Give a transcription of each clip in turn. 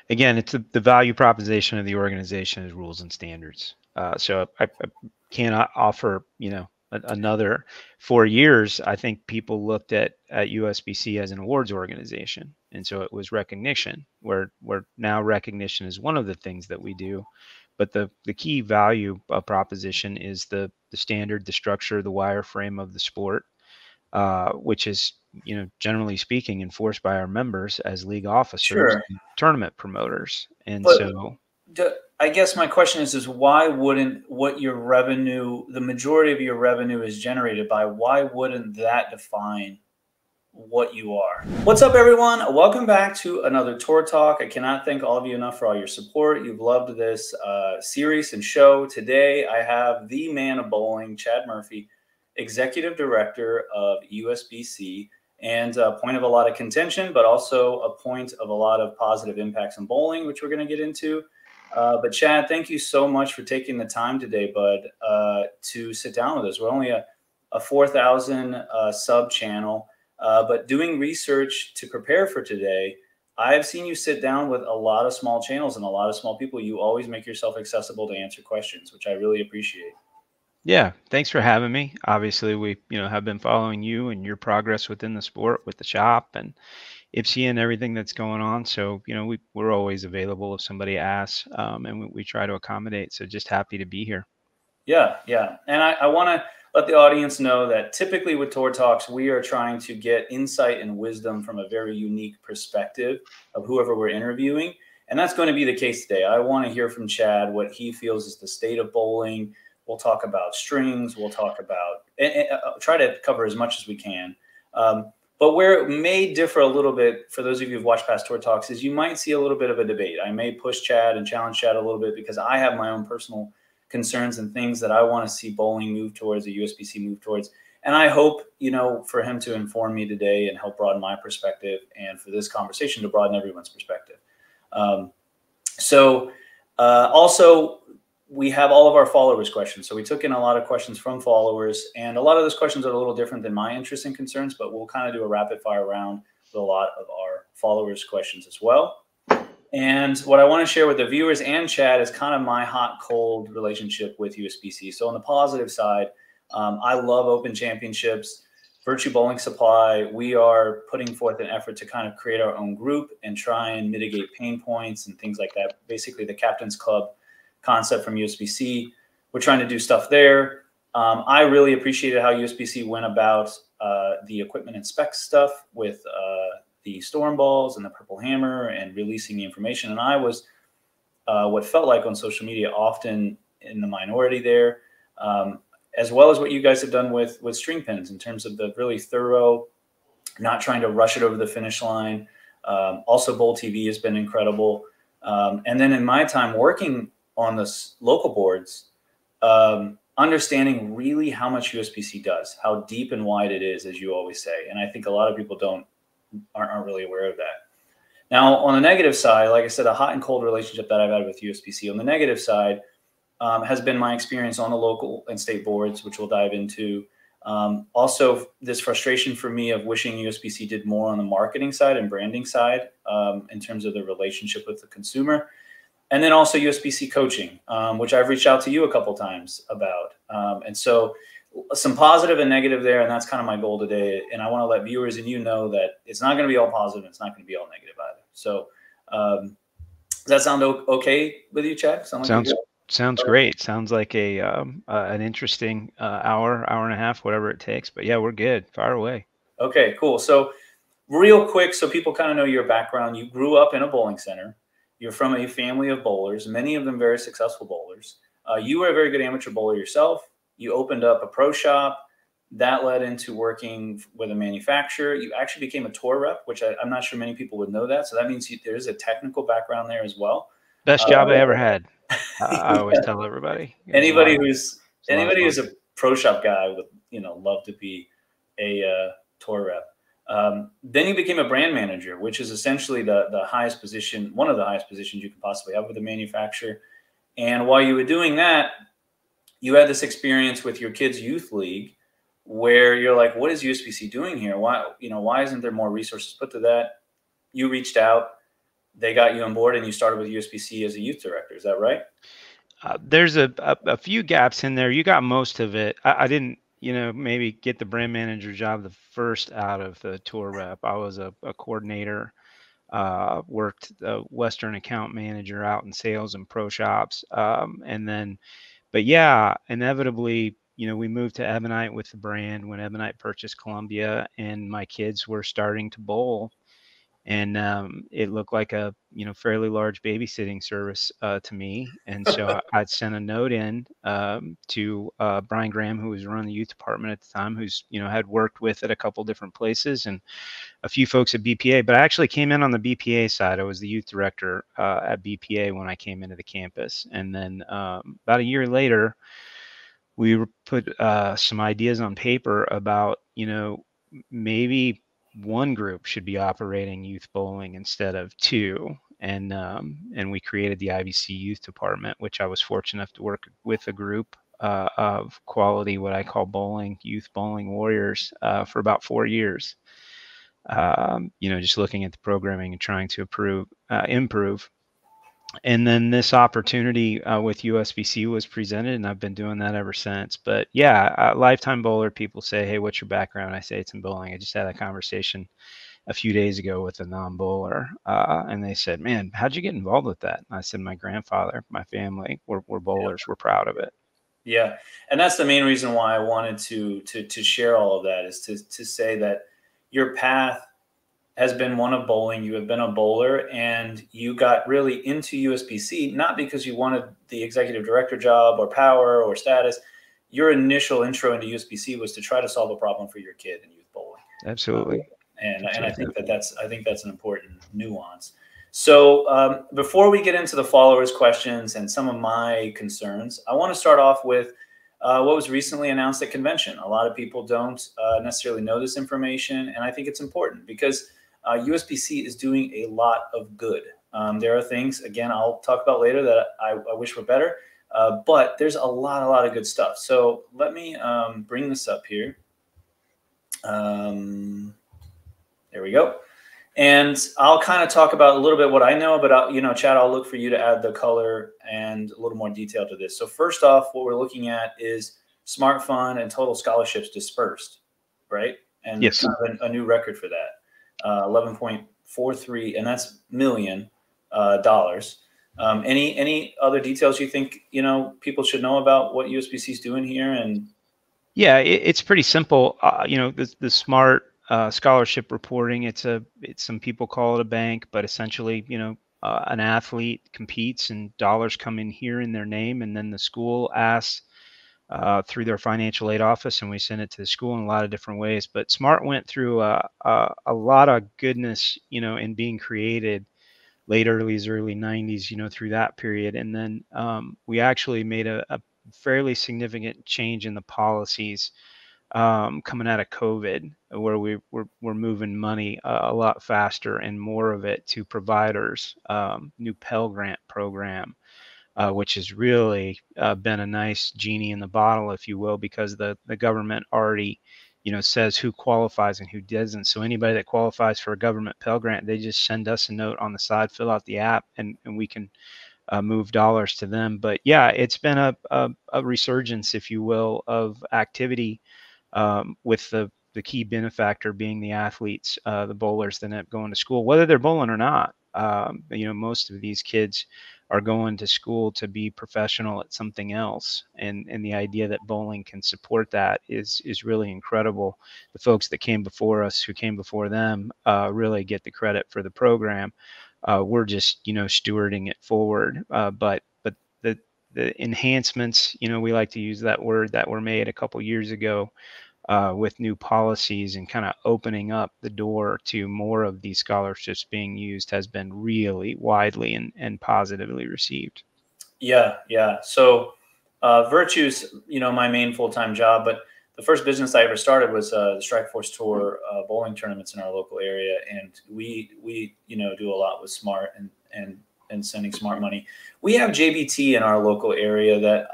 again, it's the value proposition of the organization is rules and standards. So I cannot offer, another 4 years. I think people looked at USBC as an awards organization. And so it was recognition, where now recognition is one of the things that we do. But the key value proposition is the standard, the structure, the wireframe of the sport, which is, generally speaking, enforced by our members as league officers, Sure. tournament promoters. And But so I guess my question is why wouldn't what your revenue, the majority of your revenue is generated by, why wouldn't that define what you are? What's up, everyone? Welcome back to another Tour Talk. I cannot thank all of you enough for all your support. You've loved this series and show. Today, I have the man of bowling, Chad Murphy, Executive Director of USBC, and a point of a lot of contention, but also a point of a lot of positive impacts in bowling, which we're going to get into. But Chad, thank you so much for taking the time today, bud, to sit down with us. We're only a 4,000 sub channel, but doing research to prepare for today, I've seen you sit down with a lot of small channels and a lot of small people. You always make yourself accessible to answer questions, which I really appreciate. yeah, thanks for having me. Obviously, we have been following you and your progress within the sport with the shop and IPSI and everything that's going on. So we're always available if somebody asks, and we try to accommodate. So just happy to be here. Yeah, yeah. And I want to let the audience know that typically with Tour Talks, we are trying to get insight and wisdom from a very unique perspective of whoever we're interviewing. And that's going to be the case today. I want to hear from Chad what he feels is the state of bowling. We'll talk about strings. We'll talk about, try to cover as much as we can. But where it may differ a little bit, for those of you who've watched past Tour Talks, is you might see a little bit of a debate. I may push Chad and challenge Chad a little bit because I have my own personal concerns and things that I want to see bowling move towards, the USBC move towards. And I hope, for him to inform me today and help broaden my perspective, and for this conversation to broaden everyone's perspective. Also, we have all of our followers' questions. So we took in a lot of questions from followers, and a lot of those questions are a little different than my interests and concerns, but we'll kind of do a rapid fire round with a lot of our followers' questions as well. And what I want to share with the viewers and Chad is kind of my hot cold relationship with USBC. So on the positive side, I love Open Championships, Virtue Bowling Supply. We are putting forth an effort to kind of create our own group and try and mitigate pain points and things like that. Basically, the Captain's Club concept from USBC. We're trying to do stuff there. I really appreciated how USBC went about the equipment and specs stuff with the storm balls and the purple hammer and releasing the information. And I was what felt like on social media often in the minority there, as well as what you guys have done with string pins in terms of the really thorough, not trying to rush it over the finish line. Also, Bowl TV has been incredible. And then in my time working on the local boards, understanding really how much USBC does, how deep and wide it is, as you always say. And I think a lot of people aren't really aware of that. Now, on the negative side, like I said, a hot and cold relationship that I've had with USBC. On the negative side has been my experience on the local and state boards, which we'll dive into. Also, this frustration for me of wishing USBC did more on the marketing side and branding side in terms of the relationship with the consumer. And then also USBC coaching, which I've reached out to you a couple times about. And so some positive and negative there, and that's kind of my goal today. And I want to let viewers and know that it's not going to be all positive. It's not going to be all negative either. So does that sound okay with you, Chad? Sounds great. Sounds like an interesting hour and a half, whatever it takes. But yeah, we're good. Fire away. Okay, cool. So real quick, so people kind of know your background. You grew up in a bowling center. You're from a family of bowlers, many of them very successful bowlers. You were a very good amateur bowler yourself. You opened up a pro shop. That led into working with a manufacturer. You actually became a tour rep, which I'm not sure many people would know that. So that means there's a technical background there as well. Best job I ever had. I always tell everybody. Anybody who's a pro shop guy would love to be a tour rep. Then you became a brand manager, which is essentially the highest position, one of the highest positions you can possibly have with a manufacturer. And while you were doing that, you had this experience with your kids' youth league where you're like, what is USBC doing here? Why isn't there more resources put to that? You reached out. they got you on board and you started with USBC as a youth director. Is that right? There's a few gaps in there. You got most of it. I didn't, maybe get the brand manager job the first out of the tour rep. I was a coordinator, worked the Western account manager out in sales and pro shops. And then, but yeah, inevitably, we moved to Ebonite with the brand when Ebonite purchased Columbia, and my kids were starting to bowl. And it looked like a fairly large babysitting service to me, and so I'd sent a note in to Brian Graham, who was running the youth department at the time, who's had worked with at a couple different places, and a few folks at BPA. But I actually came in on the BPA side. I was the youth director at BPA when I came into the campus, and then about a year later, we put some ideas on paper about maybe one group should be operating youth bowling instead of two. And we created the IBC Youth Department, which I was fortunate enough to work with a group of quality, what I call youth bowling warriors, for about 4 years. Just looking at the programming and trying to improve. And then this opportunity with USBC was presented, and I've been doing that ever since. But yeah, lifetime bowler. People say, "Hey, what's your background?" I say it's in bowling. I just had a conversation a few days ago with a non-bowler, and they said, "Man, how'd you get involved with that?" And I said, "My grandfather, my family, we're bowlers. We're proud of it." Yeah, and that's the main reason why I wanted to share all of that, is to say that your path has been one of bowling. You have been a bowler, and you got really into USBC not because you wanted the executive director job or power or status. Your initial intro into USBC was to try to solve a problem for your kid in youth bowling. Absolutely. And I think that's an important nuance. So before we get into the followers' questions and some of my concerns, I want to start off with what was recently announced at convention. A lot of people don't necessarily know this information, and I think it's important because USBC is doing a lot of good. There are things, again, I'll talk about later that I wish were better, but there's a lot of good stuff. So let me bring this up here. There we go. And I'll kind of talk about a little bit what I know, but Chad, I'll look for you to add the color and a little more detail to this. So first off, what we're looking at is Smart Fund and total scholarships dispersed, right? And yes, kind of a new record for that. 11.43, and that's million dollars. Any other details you think people should know about what USBC is doing here? And yeah, it's pretty simple. The smart scholarship reporting. It's some people call it a bank, but essentially, an athlete competes and dollars come in here in their name, and then the school asks through their financial aid office, and we send it to the school in a lot of different ways. But Smart went through a lot of goodness, in being created late early 90s, through that period. And then we actually made a fairly significant change in the policies coming out of COVID, where we're moving money a lot faster and more of it to providers, new Pell Grant program, which has really been a nice genie in the bottle, if you will, because the government already, says who qualifies and who doesn't. So anybody that qualifies for a government Pell Grant, they just send us a note on the side, fill out the app, and we can move dollars to them. But yeah, it's been a resurgence, if you will, of activity, with the key benefactor being the athletes, the bowlers that end up going to school, whether they're bowling or not. Most of these kids are going to school to be professional at something else, and the idea that bowling can support that is really incredible. The folks that came before us, who came before them, really get the credit for the program. We're just stewarding it forward, but the enhancements, we like to use that word, that were made a couple years ago, with new policies and kind of opening up the door to more of these scholarships being used, has been really widely and positively received. Yeah. So Virtue's, my main full-time job, but the first business I ever started was the Strike Force Tour bowling tournaments in our local area, and we do a lot with Smart and sending Smart money. We have JBT in our local area that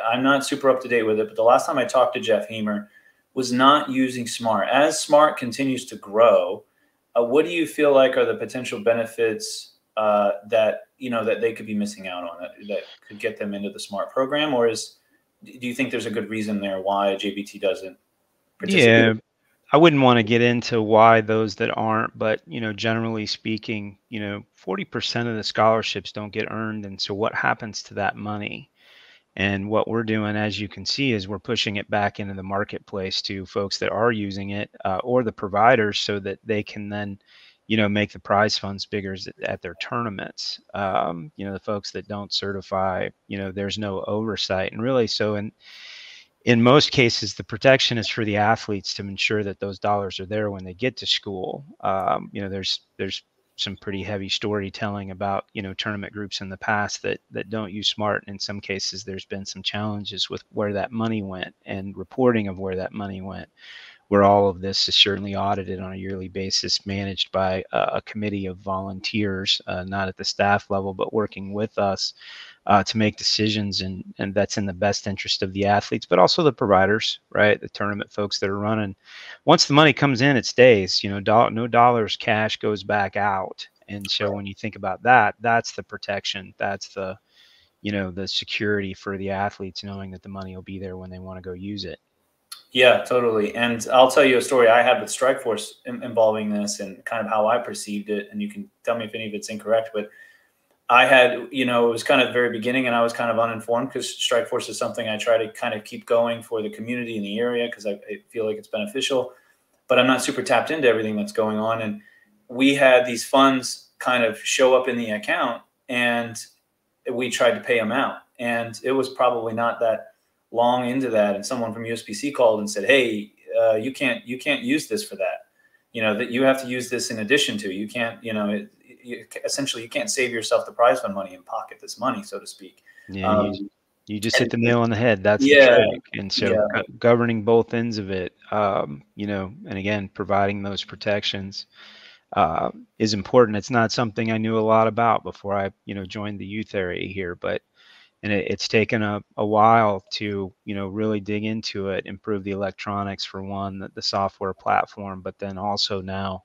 I'm not super up to date with it, but the last time I talked to Jeff Hamer, was not using Smart. As Smart continues to grow, what do you feel like are the potential benefits that that they could be missing out on that could get them into the SMART program, or do you think there's a good reason there why JBT doesn't participate? Yeah, I wouldn't want to get into why those that aren't, but generally speaking, 40% of the scholarships don't get earned, and so what happens to that money? And what we're doing, as you can see, is we're pushing it back into the marketplace to folks that are using it, or the providers, so that they can then, make the prize funds bigger at their tournaments. The folks that don't certify, there's no oversight, and really, so in most cases, the protection is for the athletes to ensure that those dollars are there when they get to school. There's some pretty heavy storytelling about tournament groups in the past that don't use SMART. In some cases, there's been some challenges with where that money went and reporting of where that money went, where all of this is certainly audited on a yearly basis, managed by a committee of volunteers, not at the staff level, but working with us to make decisions, and that's in the best interest of the athletes, but also the providers, right? The tournament folks that are running. Once the money comes in, it stays. No dollars cash goes back out. And so when you think about that, that's the protection. That's the the security for the athletes, knowing that the money will be there when they want to go use it. Yeah, totally. And I'll tell you a story I had with Strikeforce involving this and kind of how I perceived it. And you can tell me if any of it's incorrect, but I had, it was kind of the very beginning, and I was kind of uninformed because Strikeforce is something I try to kind of keep going for the community in the area because I feel like it's beneficial, but I'm not super tapped into everything that's going on. And we had these funds kind of show up in the account, and we tried to pay them out. And it was probably not that long into that, and someone from USBC called and said, "Hey, you can't use this for that. That you have to use this in addition to. You can't, essentially you can't save yourself the prize fund money and pocket this money, so to speak." Yeah, you just hit the nail on the head. That's the trick. And so governing both ends of it, and again, providing those protections is important. It's not something I knew a lot about before I, joined the youth area here, and it's taken a while to, really dig into it, improve the electronics for one, the software platform, but then also now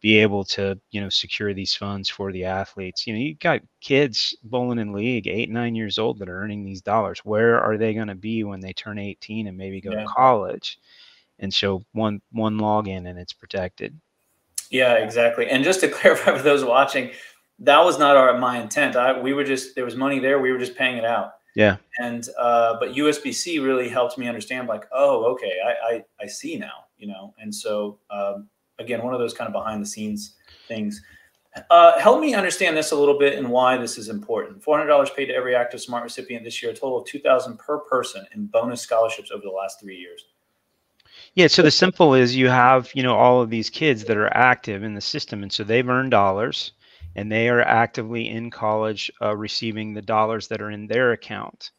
be able to, secure these funds for the athletes. You got kids bowling in league, 8, 9 years old, that are earning these dollars. Where are they going to be when they turn 18 and maybe go to college? And so one login and it's protected. Yeah, exactly. And just to clarify for those watching, that was not my intent. There was money there. We were just paying it out. Yeah. And, but USBC really helped me understand, like, oh, okay, I see now, And so, again, one of those kind of behind the scenes things. Help me understand this a little bit and why this is important. $400 paid to every active SMART recipient this year, a total of $2,000 per person in bonus scholarships over the last 3 years. Yeah, so the simple is you have, all of these kids that are active in the system, and so they've earned dollars, and they are actively in college receiving the dollars that are in their account.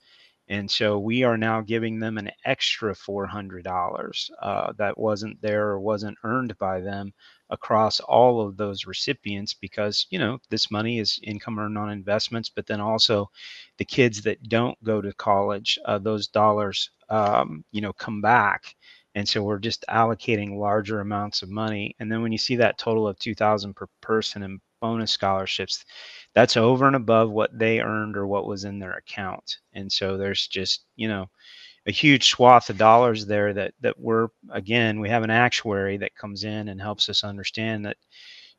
And so we are now giving them an extra $400 that wasn't there or wasn't earned by them across all of those recipients, because, this money is income earned on investments, but then also the kids that don't go to college, those dollars, come back. And so we're just allocating larger amounts of money. And then when you see that total of $2,000 per person in bonus scholarships, that's over and above what they earned or what was in their account. And so there's just, a huge swath of dollars there that we have an actuary that comes in and helps us understand that,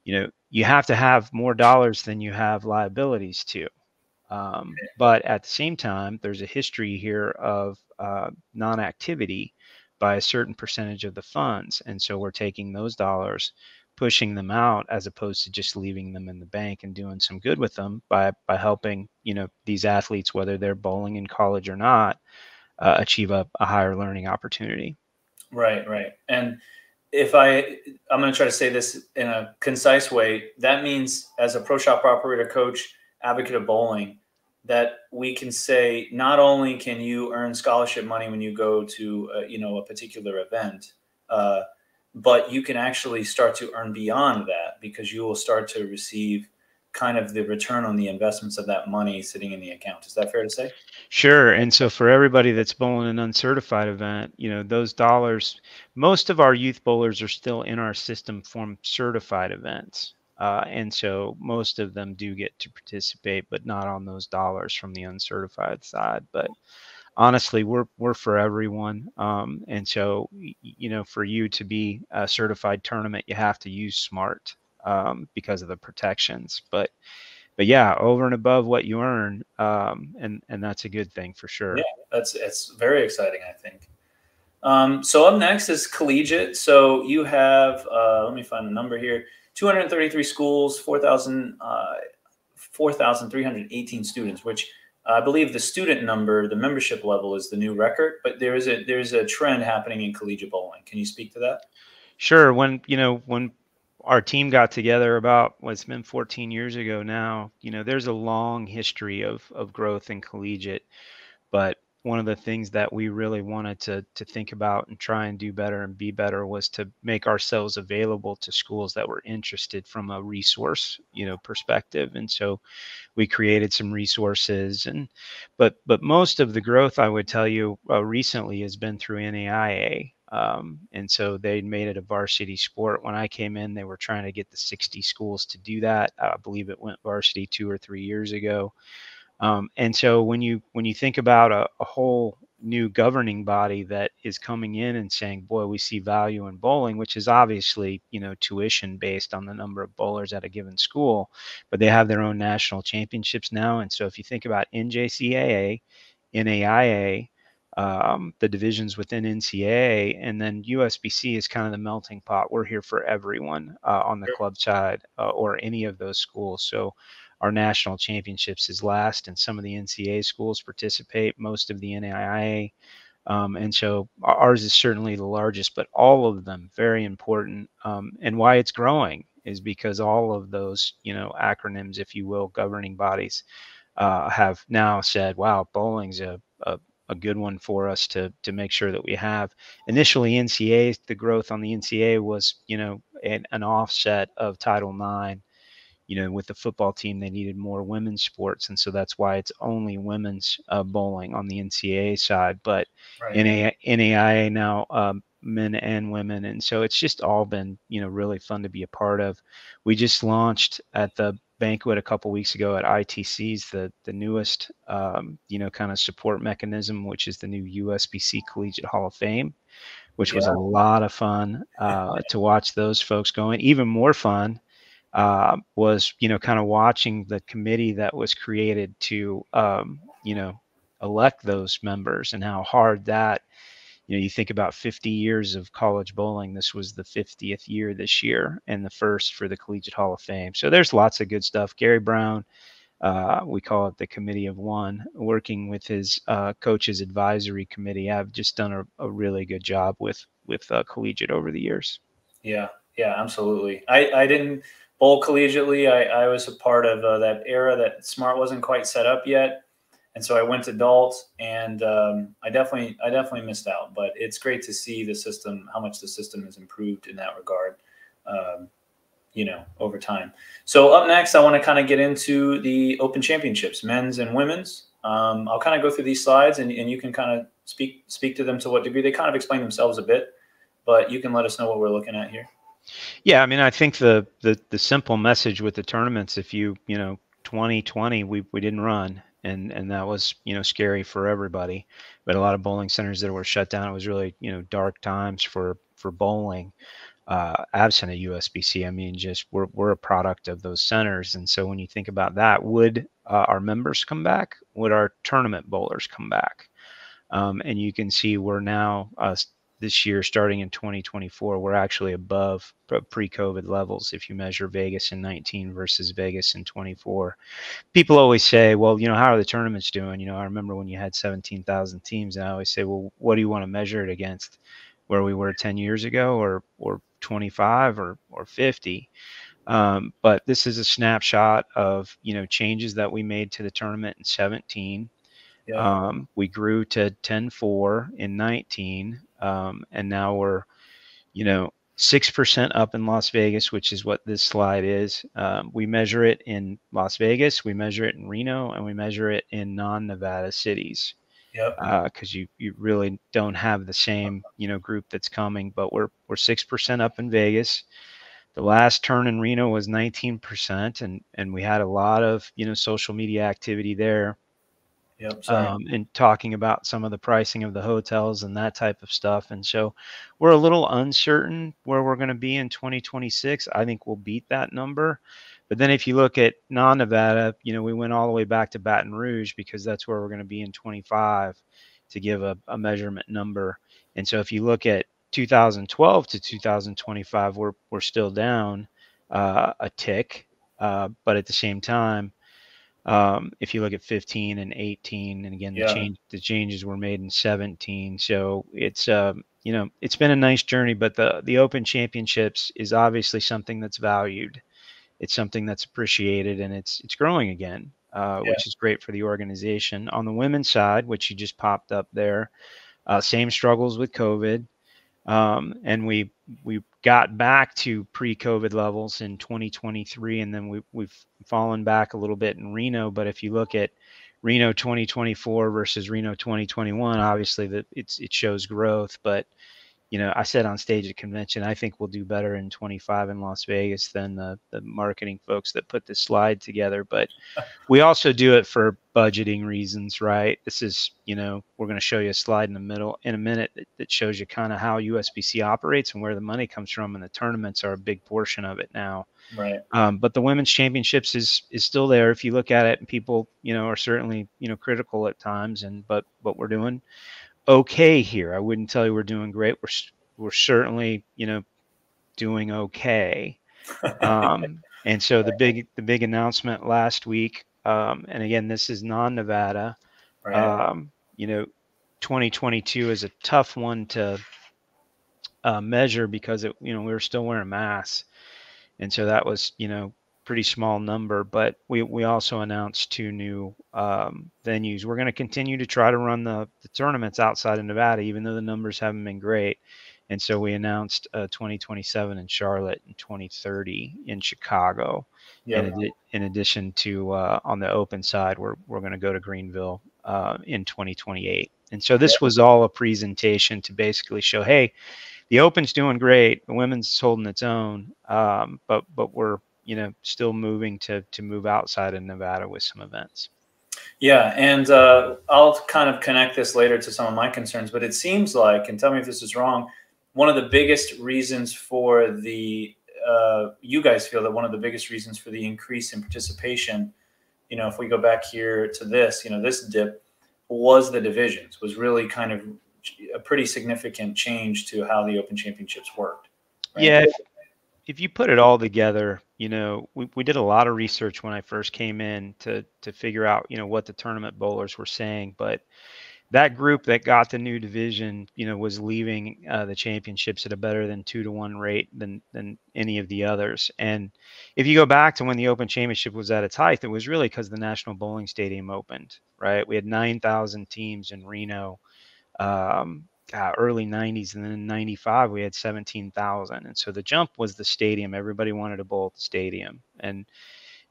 you have to have more dollars than you have liabilities to. But at the same time, there's a history here of non-activity by a certain percentage of the funds. And so we're taking those dollars, pushing them out, as opposed to just leaving them in the bank and doing some good with them by helping, these athletes, whether they're bowling in college or not, achieve a higher learning opportunity. Right. And I'm going to try to say this in a concise way. That means, as a pro shop operator, coach, advocate of bowling, that we can say, not only can you earn scholarship money when you go to a particular event, but you can actually start to earn beyond that, because you will start to receive kind of the return on the investments of that money sitting in the account. Is that fair to say? Sure. And so for everybody that's bowling an uncertified event, those dollars, most of our youth bowlers are still in our system from certified events. And so most of them do get to participate, but not on those dollars from the uncertified side. But honestly, we're for everyone. And so, for you to be a certified tournament, you have to use SMART because of the protections. But yeah, over and above what you earn, and that's a good thing for sure. Yeah, it's very exciting, I think. So up next is collegiate. So you have, let me find the number here, 233 schools, 4,318 students, which I believe the student number, the membership level is the new record, but there's a trend happening in collegiate bowling. Can you speak to that? Sure. When our team got together about what's been 14 years ago now, there's a long history of growth in collegiate. But one of the things that we really wanted to think about and try and do better and be better was to make ourselves available to schools that were interested from a resource, perspective. And so we created some resources, but most of the growth, I would tell you, recently has been through NAIA. And so they made it a varsity sport. When I came in, they were trying to get the 60 schools to do that. I believe it went varsity 2 or 3 years ago. And so when you think about a whole new governing body that is coming in and saying, boy, we see value in bowling, which is obviously, tuition based on the number of bowlers at a given school, but they have their own national championships now. And so if you think about NJCAA, NAIA, the divisions within NCAA, and then USBC is kind of the melting pot. We're here for everyone on the club side or any of those schools. So our national championships is last, and some of the NCAA schools participate, most of the NAIA. And so ours is certainly the largest, but all of them very important. And why it's growing is because all of those, acronyms, if you will, governing bodies have now said, wow, bowling's a good one for us to make sure that we have. Initially, NCAA, the growth on the NCAA was, an offset of Title IX. With the football team, they needed more women's sports, and so that's why it's only women's bowling on the NCAA side. But Right. NAIA now, men and women, and so it's just all been really fun to be a part of. We just launched at the banquet a couple weeks ago at ITC's the newest kind of support mechanism, which is the new USBC Collegiate Hall of Fame, which was a Yeah. lot of fun to watch those folks going. Even more fun was kind of watching the committee that was created to elect those members, and how hard that, you think about 50 years of college bowling. This was the 50th year this year, and the first for the Collegiate Hall of Fame. So there's lots of good stuff. Gary Brown, we call it the Committee of One, working with his coaches advisory committee, have just done a really good job with collegiate over the years. Yeah, yeah, absolutely. I didn't bowl collegiately. I was a part of that era that Smart wasn't quite set up yet, and so I went adult, and I definitely missed out. But it's great to see the system, how much the system has improved in that regard, over time. So up next, I want to kind of get into the Open Championships, men's and women's. I'll kind of go through these slides, and you can kind of speak to them to what degree. They kind of explain themselves a bit, but you can let us know what we're looking at here. Yeah, I mean, I think the simple message with the tournaments, if 2020 we didn't run, and that was scary for everybody, but a lot of bowling centers that were shut down. It was really dark times for bowling. Absent a USBC, I mean, just we're a product of those centers, and so when you think about that, would our members come back? Would our tournament bowlers come back? And you can see we're now this year, starting in 2024, we're actually above pre-COVID levels if you measure Vegas in 19 versus Vegas in 24. People always say, well, how are the tournaments doing? I remember when you had 17,000 teams, and I always say, well, what do you want to measure it against? Where we were 10 years ago, or 25 or 50? But this is a snapshot of changes that we made to the tournament in 17. Yeah. We grew to 10-4 in 19, and now we're 6% up in Las Vegas, which is what this slide is. We measure it in Las Vegas, we measure it in Reno, and we measure it in non-Nevada cities. Yep. Because you really don't have the same group that's coming, but we're 6% up in Vegas. The last turn in Reno was 19%, and we had a lot of social media activity there. Yep. Sorry. And talking about some of the pricing of the hotels and that type of stuff. And so we're a little uncertain where we're going to be in 2026. I think we'll beat that number. But then if you look at non-Nevada, we went all the way back to Baton Rouge because that's where we're going to be in 25 to give a measurement number. And so if you look at 2012 to 2025, we're still down a tick. But at the same time, if you look at 15 and 18, and again, the changes were made in 17. So it's it's been a nice journey, but the Open Championships is obviously something that's valued. It's something that's appreciated, and it's growing again, which is great for the organization. On the women's side, which you just popped up there, same struggles with COVID. And we got back to pre-COVID levels in 2023, and then we've fallen back a little bit in Reno. But if you look at Reno 2024 versus Reno 2021, obviously it shows growth. But I said on stage at convention, I think we'll do better in 25 in Las Vegas than the marketing folks that put this slide together. But we also do it for budgeting reasons, right? This is, we're going to show you a slide in the middle in a minute that shows you kind of how USBC operates and where the money comes from, and the tournaments are a big portion of it now. Right. But the women's championships is still there. If you look at it, and people, are certainly, critical at times, but we're doing okay here. I wouldn't tell you we're doing great. We're certainly, doing okay. And so the big announcement last week, and again, this is non-Nevada. Right. 2022 is a tough one to measure because we were still wearing masks, and so that was pretty small number. But we also announced 2 new venues. We're going to continue to try to run the tournaments outside of Nevada, even though the numbers haven't been great. And so we announced 2027 in Charlotte and 2030 in Chicago. Yep. In addition to on the open side, we're going to go to Greenville in 2028. And so this was all a presentation to basically show, hey, the open's doing great, the women's holding its own, but we're still moving to move outside of Nevada with some events. Yeah, and I'll kind of connect this later to some of my concerns, but it seems like, and tell me if this is wrong, one of the biggest reasons for the you guys feel that one of the biggest reasons for the increase in participation, if we go back here to this, this dip was the divisions, was really kind of a pretty significant change to how the Open Championships worked. Right? Yeah, if you put it all together, we did a lot of research when I first came in to figure out, what the tournament bowlers were saying. But that group that got the new division, was leaving the championships at a better than 2-to-1 rate than any of the others. And if you go back to when the Open Championship was at its height, it was really because the National Bowling Stadium opened, right? We had 9,000 teams in Reno, early 90s, and then in 95 we had 17,000. And so the jump was the stadium. Everybody wanted to bowl at the stadium. And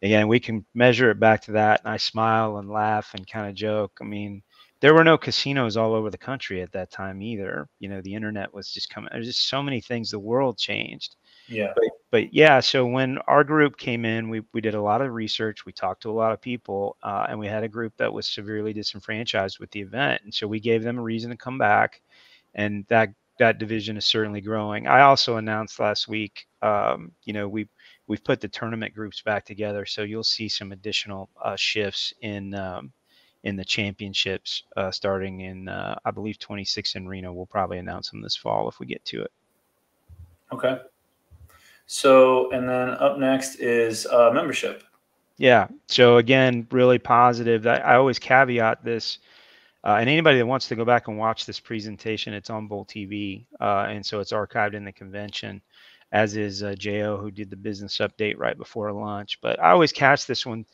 again, we can measure it back to that. And I smile and laugh and kind of joke. I mean, there were no casinos all over the country at that time either. The internet was just coming. There's just so many things. The world changed. Yeah. But yeah, so when our group came in, we did a lot of research. We talked to a lot of people, and we had a group that was severely disenfranchised with the event. And so we gave them a reason to come back, and that division is certainly growing. I also announced last week, we've put the tournament groups back together, so you'll see some additional shifts in the championships starting in, I believe, 26 in Reno. We'll probably announce them this fall if we get to it. Okay. So, and then up next is membership. Yeah. So again, really positive. I always caveat this, and anybody that wants to go back and watch this presentation, it's on Bowl TV, and so it's archived in the convention, as is Jo, who did the business update right before lunch. But I always catch this one.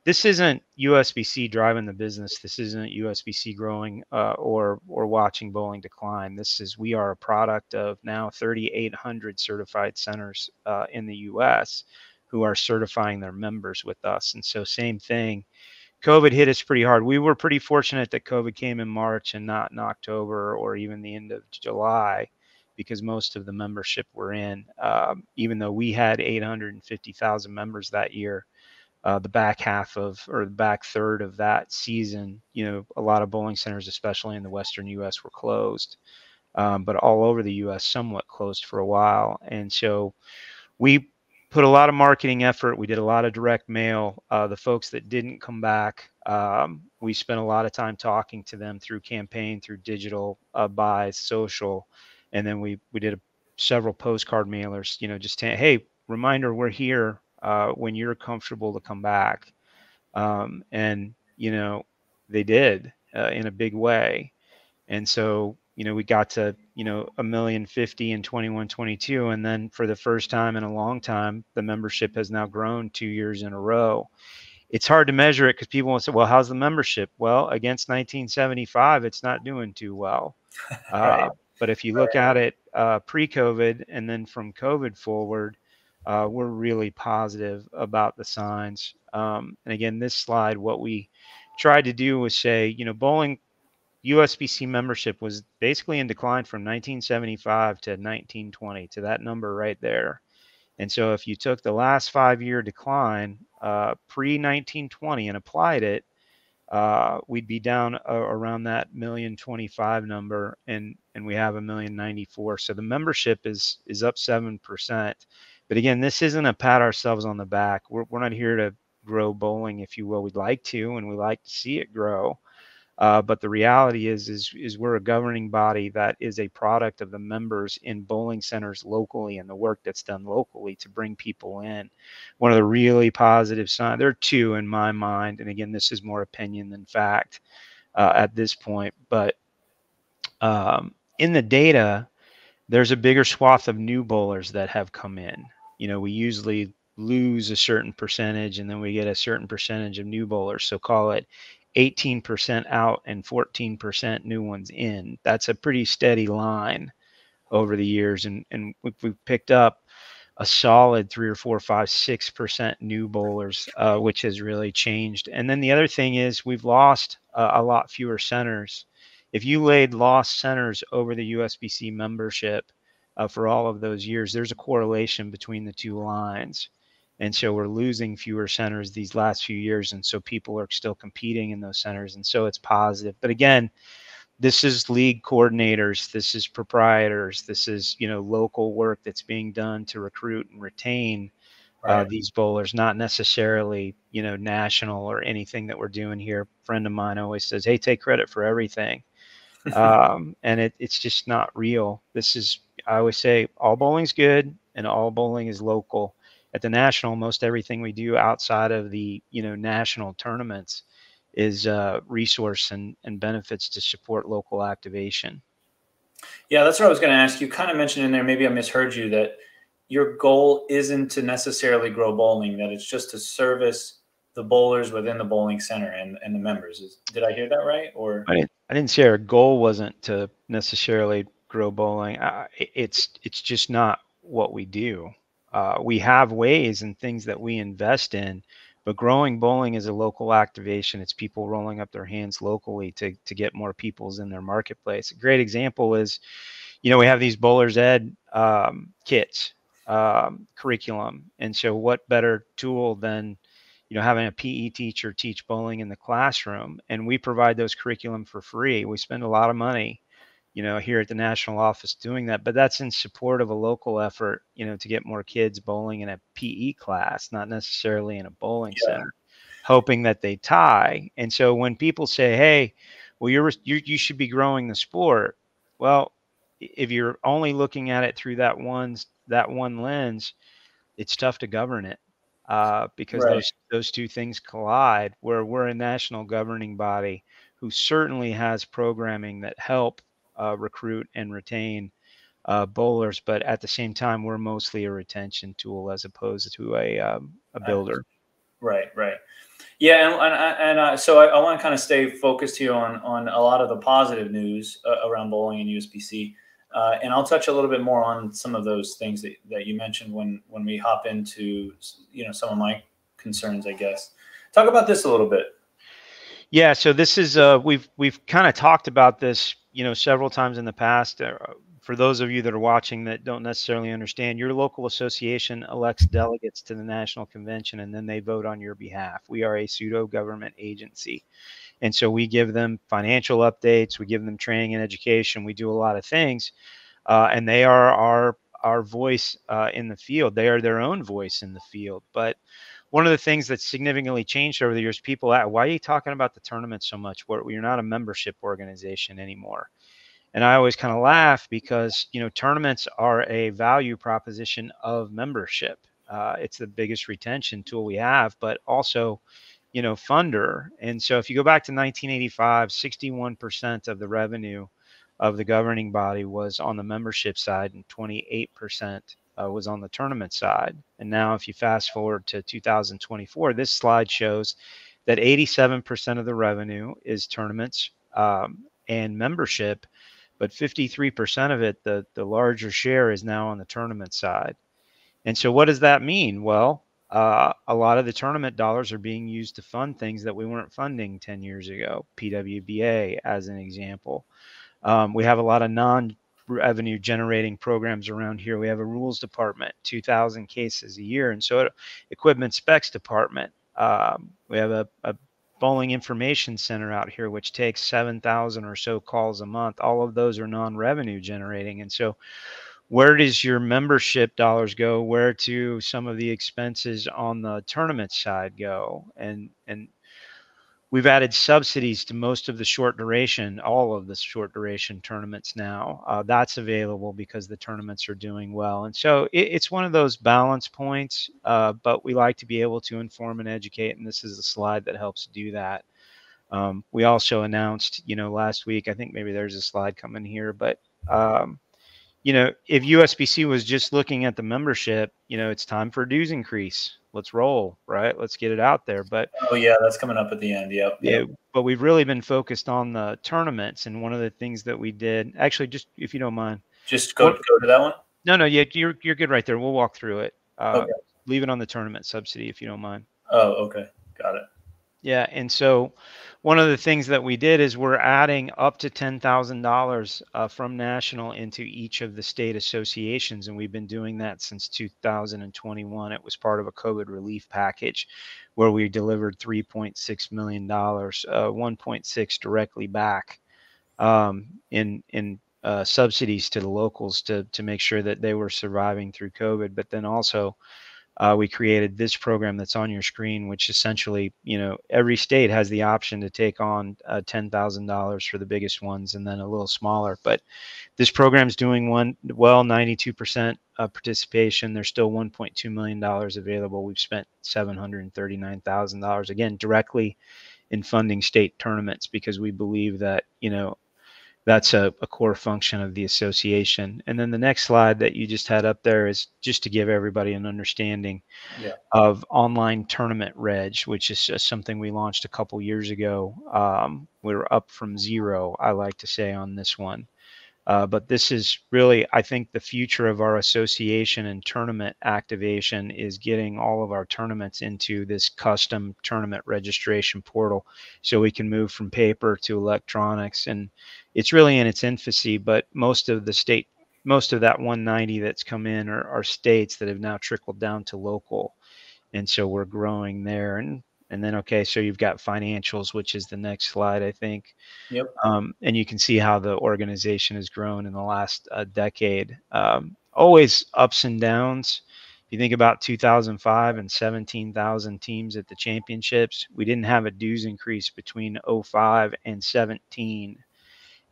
This isn't USBC driving the business. This isn't USBC growing or watching bowling decline. We are a product of now 3,800 certified centers in the U.S. who are certifying their members with us. And so same thing, COVID hit us pretty hard. We were pretty fortunate that COVID came in March and not in October or even the end of July, because most of the membership were in. Even though we had 850,000 members that year, the back half of, or the back third of that season, a lot of bowling centers, especially in the Western U.S., were closed. But all over the U.S., somewhat closed for a while. And so we put a lot of marketing effort. We did a lot of direct mail. The folks that didn't come back, we spent a lot of time talking to them through campaign, through digital buys, social. And then we did several postcard mailers, just hey, reminder, we're here when you're comfortable to come back. And, they did in a big way. And so, we got to, 1,050,000 in 21-22. And then for the first time in a long time, the membership has now grown 2 years in a row. It's hard to measure it because people will say, well, how's the membership? Well, against 1975, it's not doing too well. Right. But if you look at it pre-COVID and then from COVID forward, we're really positive about the signs. And again, this slide, what we tried to do was say, bowling USBC membership was basically in decline from 1975 to 1920, to that number right there. And so if you took the last 5-year decline pre-1920 and applied it, we'd be down around that 1,025,000 number, and we have 1,094,000. So the membership is up 7%. But again, this isn't a pat ourselves on the back. We're not here to grow bowling, if you will. We'd like to, and we like to see it grow. But the reality is we're a governing body that is a product of the members in bowling centers locally and the work that's done locally to bring people in. One of the really positive signs, there are two in my mind, and again, this is more opinion than fact at this point, but in the data, there's a bigger swath of new bowlers that have come in. We usually lose a certain percentage and then we get a certain percentage of new bowlers. So call it 18% out and 14% new ones in. That's a pretty steady line over the years. And we've picked up a solid 3 or 4, 5, 6% new bowlers, which has really changed. And then the other thing is we've lost a lot fewer centers. If you laid lost centers over the USBC membership for all of those years, there's a correlation between the two lines. And so we're losing fewer centers these last few years. And so people are still competing in those centers. And so it's positive. But again, this is league coordinators. This is proprietors. This is, local work that's being done to recruit and retain these bowlers, not necessarily, national or anything that we're doing here. A friend of mine always says, hey, take credit for everything. And it's just not real. I always say all bowling's good and all bowling is local. At the national, most everything we do outside of the, national tournaments is resource and benefits to support local activation. Yeah, that's what I was going to ask. You kind of mentioned in there, maybe I misheard you, that your goal isn't to necessarily grow bowling, that it's just to service the bowlers within the bowling center and the members. Did I hear that right? Or I didn't say our goal wasn't to necessarily grow bowling. It's just not what we do. We have ways and things that we invest in, but growing bowling is a local activation. It's people rolling up their hands locally to get more peoples in their marketplace. A great example is, we have these bowlers ed kits, curriculum. And so what better tool than, having a PE teacher teach bowling in the classroom, and we provide those curriculum for free. We spend a lot of money, here at the national office doing that, but that's in support of a local effort, to get more kids bowling in a PE class, not necessarily in a bowling center, hoping that they tie. And so when people say, hey, well, you should be growing the sport. Well, if you're only looking at it through that one lens, it's tough to govern it. Because those two things collide, where we're a national governing body who certainly has programming that help recruit and retain bowlers, but at the same time, we're mostly a retention tool as opposed to a builder. Right. Yeah, and so I want to kind of stay focused here on a lot of the positive news around bowling and USBC. And I'll touch a little bit more on some of those things that you mentioned when we hop into, some of my concerns, I guess. Talk about this a little bit. Yeah. So this is, we've kind of talked about this, several times in the past. for those of you that are watching that don't necessarily understand, your local association elects delegates to the national convention, and then they vote on your behalf. We are a pseudo government agency. And so we give them financial updates, we give them training and education, we do a lot of things, and they are our voice in the field. They are their own voice in the field. But one of the things that's significantly changed over the years, people ask, why are you talking about the tournament so much? You're not a membership organization anymore. And I always kind of laugh because, tournaments are a value proposition of membership. It's the biggest retention tool we have, but also, funder. And so if you go back to 1985, 61% of the revenue of the governing body was on the membership side and 28% was on the tournament side. And now if you fast forward to 2024, this slide shows that 87% of the revenue is tournaments and membership, but 53% of it, the larger share, is now on the tournament side. And so what does that mean? Well, a lot of the tournament dollars are being used to fund things that we weren't funding 10 years ago, PWBA as an example. We have a lot of non-revenue generating programs around here. We have a rules department, 2,000 cases a year. And so equipment specs department. We have a bowling information center out here, which takes 7,000 or so calls a month. All of those are non-revenue generating. And so where does your membership dollars go? Where do some of the expenses on the tournament side go? And we've added subsidies to most of the short duration, all of the short duration tournaments now. That's available because the tournaments are doing well. And so it's one of those balance points, but we like to be able to inform and educate. And this is a slide that helps do that. We also announced, last week, I think maybe there's a slide coming here, but if USBC was just looking at the membership, it's time for a dues increase. Let's roll, right? Let's get it out there. But oh yeah, that's coming up at the end. Yep. yeah, but we've really been focused on the tournaments. And one of the things that we did, actually, just if you don't mind, just go to that one. No, yeah, you're good right there. We'll walk through it. Okay. Leave it on the tournament subsidy if you don't mind. Oh, okay, got it. Yeah, and so one of the things that we did is we're adding up to $10,000 from national into each of the state associations, and we've been doing that since 2021. It was part of a COVID relief package where we delivered $3.6 million, 1.6 directly back in subsidies to the locals to make sure that they were surviving through COVID, but then also we created this program that's on your screen, which essentially, every state has the option to take on $10,000 for the biggest ones and then a little smaller. But this program's doing well, 92% participation. There's still $1.2 million available. We've spent $739,000, again, directly in funding state tournaments because we believe that, that's a core function of the association. And then the next slide that you just had up there is just to give everybody an understanding of online tournament reg, which is just something we launched a couple years ago. We were up from 0, I like to say, on this one. But this is really, I think, the future of our association and tournament activation is getting all of our tournaments into this custom tournament registration portal so we can move from paper to electronics. And it's really in its infancy, but most of that 190 that's come in are states that have now trickled down to local. And so we're growing there. And then, okay, so you've got financials, which is the next slide, I think. Yep. And you can see how the organization has grown in the last decade. Always ups and downs. If you think about 2005 and 17,000 teams at the championships, we didn't have a dues increase between 05 and 17.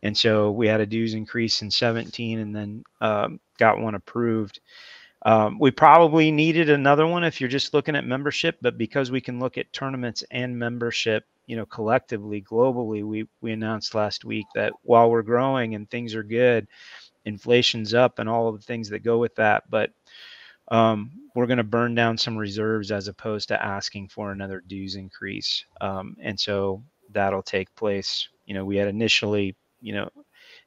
And so we had a dues increase in 17 and then got one approved. We probably needed another one if you're just looking at membership, but because we can look at tournaments and membership, collectively, globally, we announced last week that while we're growing and things are good, inflation's up and all of the things that go with that, but we're going to burn down some reserves as opposed to asking for another dues increase. And so that'll take place. We had initially,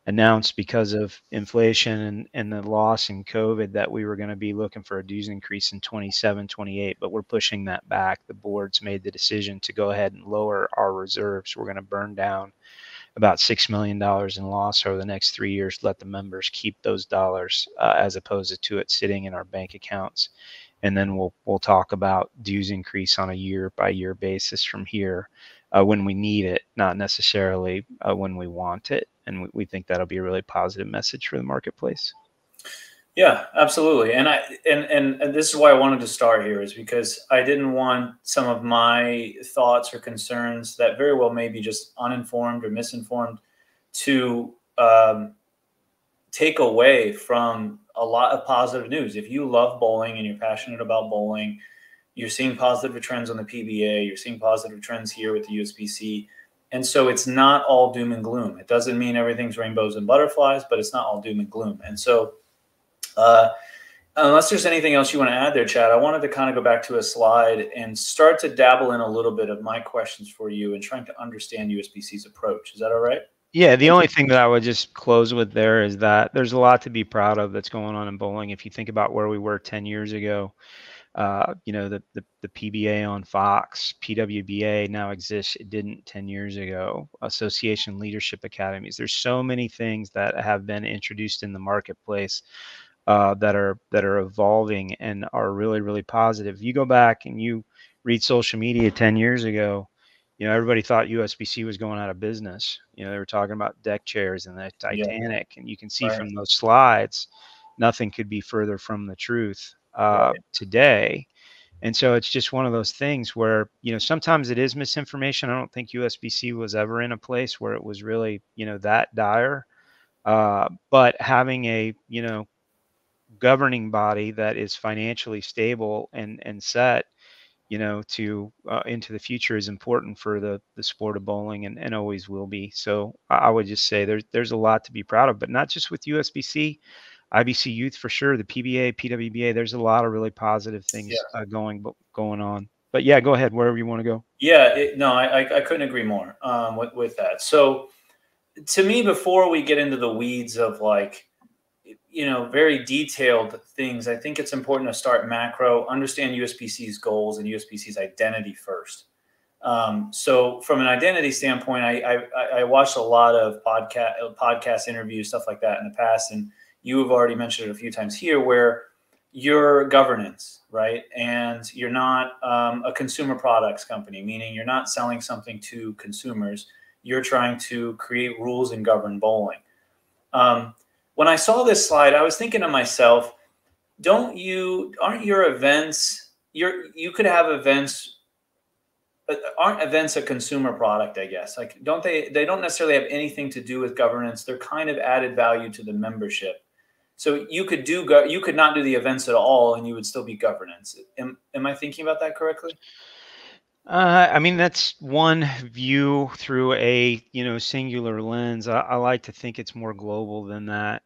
announced because of inflation and the loss in COVID that we were going to be looking for a dues increase in 27, 28, but we're pushing that back. The board's made the decision to go ahead and lower our reserves. We're going to burn down about $6 million in loss over the next 3 years. Let the members keep those dollars as opposed to it sitting in our bank accounts. And then we'll talk about dues increase on a year by year basis from here when we need it, not necessarily when we want it. And we think that'll be a really positive message for the marketplace. Yeah, absolutely. And this is why I wanted to start here, is because I didn't want some of my thoughts or concerns that very well may be just uninformed or misinformed to take away from a lot of positive news. If you love bowling and you're passionate about bowling, you're seeing positive trends on the PBA, you're seeing positive trends here with the USBC. And so it's not all doom and gloom. It doesn't mean everything's rainbows and butterflies, but it's not all doom and gloom. And so unless there's anything else you want to add there, Chad, I wanted to kind of go back to a slide and start to dabble in a little bit of my questions for you and trying to understand USBC's approach. Is that all right? Yeah, the only thing that I would just close with there is that there's a lot to be proud of that's going on in bowling. If you think about where we were 10 years ago, the PBA on Fox, PWBA now exists. It didn't 10 years ago. Association leadership academies. There's so many things that have been introduced in the marketplace that are evolving and are really, really positive. You go back and you read social media 10 years ago, everybody thought USBC was going out of business. They were talking about deck chairs and the Titanic, and you can see from those slides, nothing could be further from the truth today. And so it's just one of those things where, sometimes it is misinformation. I don't think USBC was ever in a place where it was really, that dire. But having a, governing body that is financially stable and set, to into the future is important for the sport of bowling and always will be. So I would just say there's a lot to be proud of, but not just with USBC, IBC Youth for sure, the PBA, PWBA. There's a lot of really positive things going on. But yeah, go ahead wherever you want to go. Yeah, I couldn't agree more with that. So to me, before we get into the weeds of very detailed things, I think it's important to start macro, understand USBC's goals and USBC's identity first. So from an identity standpoint, I watched a lot of podcast interviews, stuff like that in the past. And you have already mentioned it a few times here, where your governance, right? And you're not a consumer products company, meaning you're not selling something to consumers. You're trying to create rules and govern bowling. When I saw this slide, I was thinking to myself, aren't your events, you could have events, aren't events a consumer product, I guess? Like, they don't necessarily have anything to do with governance. They're kind of added value to the membership. So you could not do the events at all and you would still be governance. Am I thinking about that correctly? I mean, that's one view through a singular lens. I like to think it's more global than that.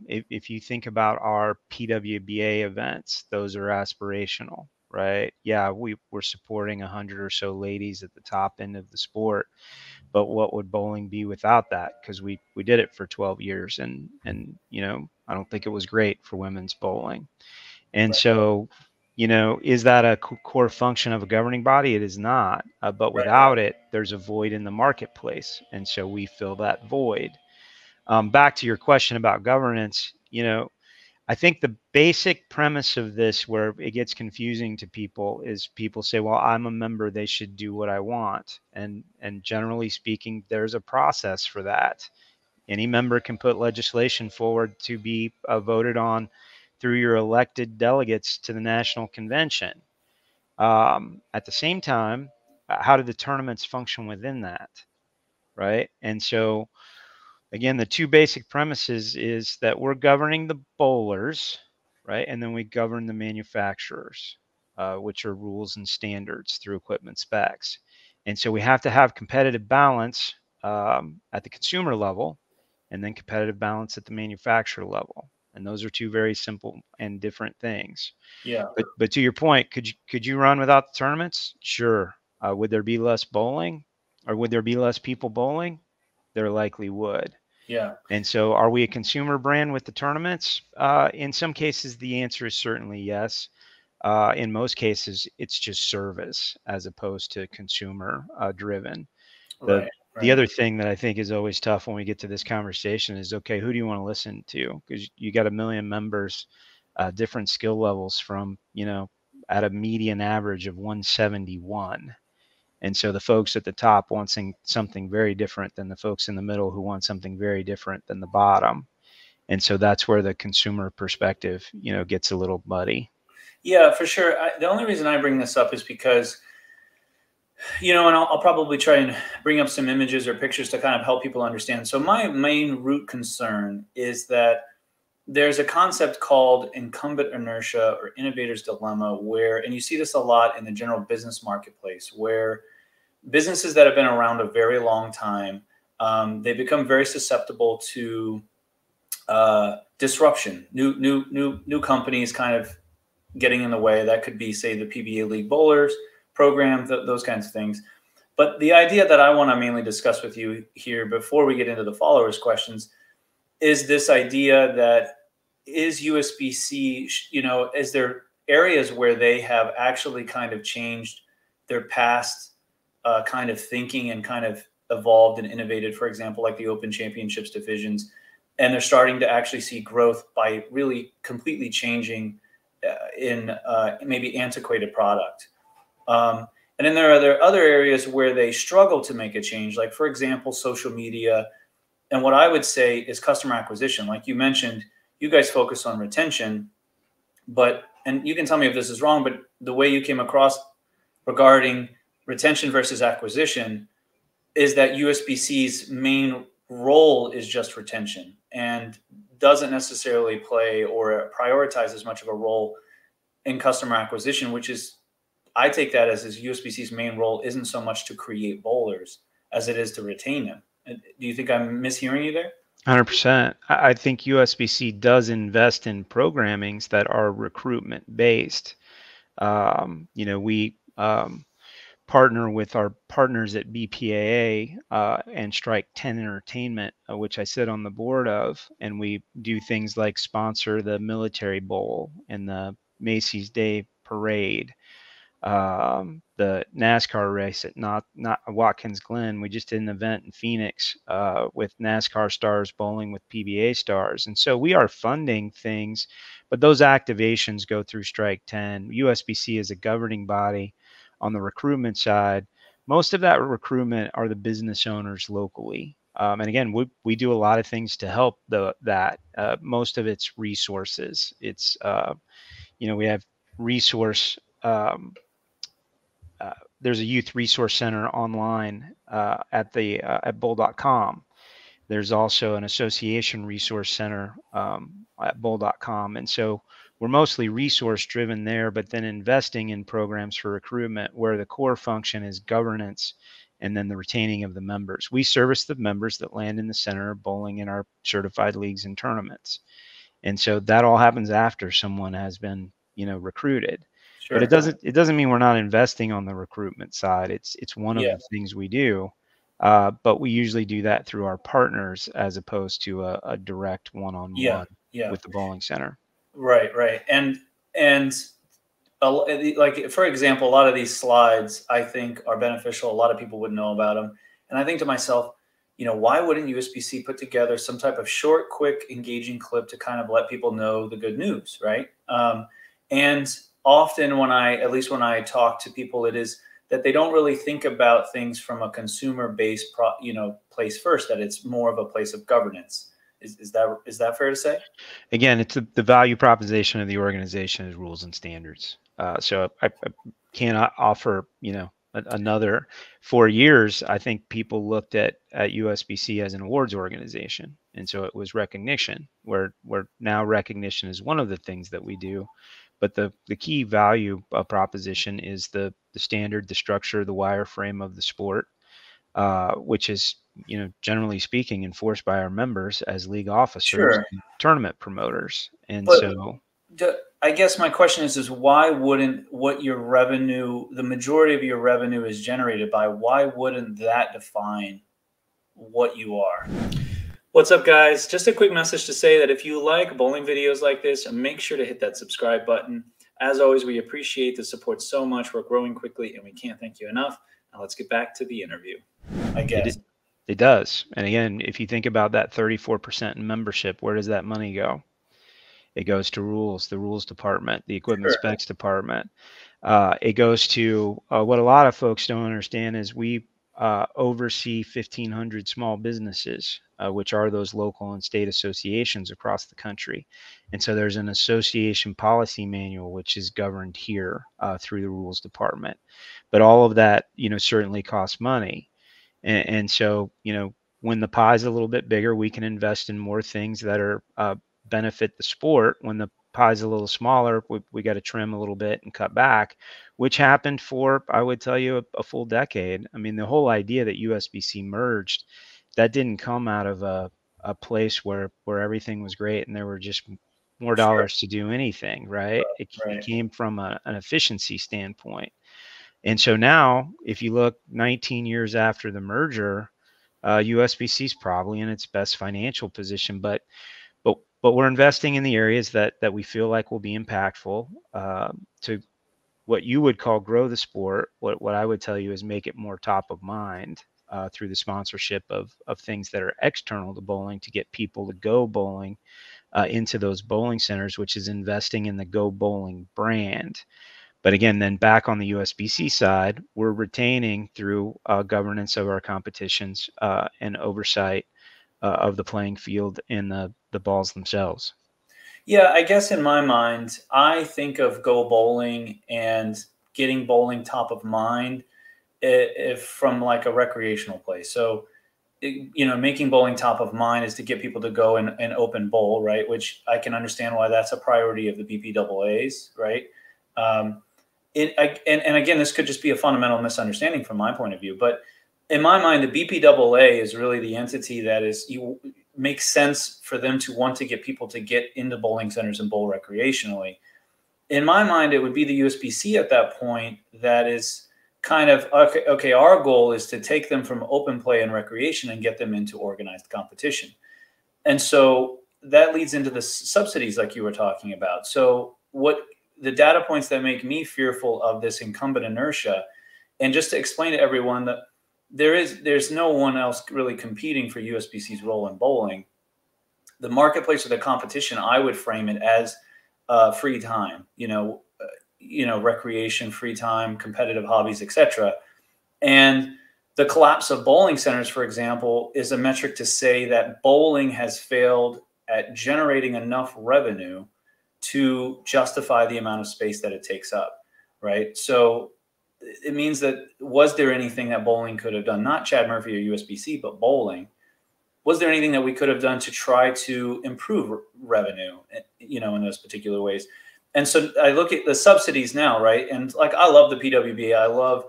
If you think about our PWBA events, those are aspirational, right? Yeah, we're supporting 100 or so ladies at the top end of the sport, but what would bowling be without that? Because we did it for 12 years, and I don't think it was great for women's bowling, and so. Is that a core function of a governing body? It is not. But without it, there's a void in the marketplace. And so we fill that void. Back to your question about governance, I think the basic premise of this, where it gets confusing to people, is people say, well, I'm a member, they should do what I want. And generally speaking, there's a process for that. Any member can put legislation forward to be voted on through your elected delegates to the national convention. At the same time, how do the tournaments function within that, right? And so, again, the two basic premises is that we're governing the bowlers, right? And then we govern the manufacturers, which are rules and standards through equipment specs. And so we have to have competitive balance at the consumer level, and then competitive balance at the manufacturer level. And those are two very simple and different things. Yeah. But to your point, could you run without the tournaments? Sure. Would there be less bowling, or would there be less people bowling? There likely would. Yeah. And so, are we a consumer brand with the tournaments? In some cases, the answer is certainly yes. In most cases, it's just service as opposed to consumer driven. Right. The other thing that I think is always tough when we get to this conversation is, okay, who do you want to listen to? Because you got 1 million members, different skill levels from, at a median average of 171. And so the folks at the top want something very different than the folks in the middle who want something very different than the bottom. And so that's where the consumer perspective, gets a little muddy. Yeah, for sure. The only reason I bring this up is because, and I'll probably try and bring up some images or pictures to kind of help people understand. So my main root concern is that there's a concept called incumbent inertia or innovator's dilemma and you see this a lot in the general business marketplace, where businesses that have been around a very long time, they become very susceptible to disruption, new companies kind of getting in the way. That could be, say, the PBA League Bowlers program, those kinds of things. But the idea that I want to mainly discuss with you here before we get into the followers' questions is this idea that is USBC, is there areas where they have actually kind of changed their past kind of thinking and kind of evolved and innovated, for example, like the Open Championships divisions, and they're starting to actually see growth by really completely changing in maybe antiquated product. And then there are other areas where they struggle to make a change, like, for example, social media. And what I would say is customer acquisition. Like you mentioned, you guys focus on retention, and you can tell me if this is wrong, but the way you came across regarding retention versus acquisition is that USBC's main role is just retention and doesn't necessarily play or prioritize as much of a role in customer acquisition, which is, I take that as USBC's main role isn't so much to create bowlers as it is to retain them. Do you think I'm mishearing you there? 100%. I think USBC does invest in programmings that are recruitment based. We partner with our partners at BPAA and Strike 10 Entertainment, which I sit on the board of, and we do things like sponsor the Military Bowl and the Macy's Day Parade, the NASCAR race at not Watkins Glen. We just did an event in Phoenix with NASCAR stars bowling with PBA stars. And so we are funding things, but those activations go through Strike 10. USBC is a governing body. On the recruitment side, most of that recruitment are the business owners locally. And again, we do a lot of things to help that. Most of it's resources. It's, we have resource, there's a youth resource center online at bowl.com. There's also an association resource center at bowl.com. And so we're mostly resource driven there, but then investing in programs for recruitment where the core function is governance and then the retaining of the members. We service the members that land in the center of bowling in our certified leagues and tournaments. And so that all happens after someone has been, recruited. Sure. But it doesn't mean we're not investing on the recruitment side. It's one of the things we do. But we usually do that through our partners as opposed to a direct one-on-one with the bowling center. Right. And like, for example, a lot of these slides I think are beneficial. A lot of people wouldn't know about them. And I think to myself, why wouldn't USBC put together some type of short, quick, engaging clip to kind of let people know the good news, right? And often when I talk to people, it is that they don't really think about things from a consumer-based, place first, that it's more of a place of governance. Is that fair to say? Again, it's the value proposition of the organization is rules and standards. So I cannot offer, another. For years, I think people looked at USBC as an awards organization. And so it was recognition, where now recognition is one of the things that we do. But the key value proposition is the standard, the structure, the wireframe of the sport, which is, generally speaking, enforced by our members as league officers, and tournament promoters. And I guess my question is why wouldn't the majority of your revenue is generated by, why wouldn't that define what you are? What's up, guys? Just a quick message to say that if you like bowling videos like this, make sure to hit that subscribe button. As always, we appreciate the support so much. We're growing quickly and we can't thank you enough. Now let's get back to the interview, I guess. It does. And again, if you think about that 34% in membership, where does that money go? It goes to rules, the rules department, the equipment Sure. specs department. It goes to what a lot of folks don't understand is we oversee 1,500 small businesses, which are those local and state associations across the country. And so there's an association policy manual, which is governed here through the rules department. But all of that, certainly costs money. And so, when the pie is a little bit bigger, we can invest in more things that are benefit the sport. When the pie is a little smaller, we got to trim a little bit and cut back, which happened for, I would tell you, a full decade. I mean, the whole idea that USBC merged, that didn't come out of a place where everything was great and there were just more Sure. dollars to do anything, right? It Right. came from an efficiency standpoint. And so now, if you look 19 years after the merger, USBC is probably in its best financial position, but we're investing in the areas that we feel like will be impactful to what you would call grow the sport. What I would tell you is make it more top of mind through the sponsorship of things that are external to bowling to get people to go bowling into those bowling centers, which is investing in the Go Bowling brand. But again, then back on the USBC side, we're retaining through governance of our competitions and oversight of the playing field and the balls themselves. Yeah, I guess in my mind, I think of Go Bowling and getting bowling top of mind if from like a recreational place. So, making bowling top of mind is to get people to go and open bowl, right? Which I can understand why that's a priority of the BPAAs, right? Um, and again, this could just be a fundamental misunderstanding from my point of view, but in my mind, the BPAA is really the entity that makes sense for them to want to get people to get into bowling centers and bowl recreationally. In my mind, it would be the USBC at that point that is kind of okay. Our goal is to take them from open play and recreation and get them into organized competition, and so that leads into the subsidies like you were talking about. So what the data points that make me fearful of this incumbent inertia, and just to explain to everyone that there's no one else really competing for USBC's role in bowling. The marketplace or the competition, I would frame it as free time, recreation, free time, competitive hobbies, etc. And the collapse of bowling centers, for example, is a metric to say that bowling has failed at generating enough revenue to justify the amount of space that it takes up, right? So it means that was there anything that bowling could have done, not Chad Murphy or USBC, but bowling, was there anything that we could have done to try to improve revenue, in those particular ways? And so I look at the subsidies now, right? And like, I love the PWBA. I love,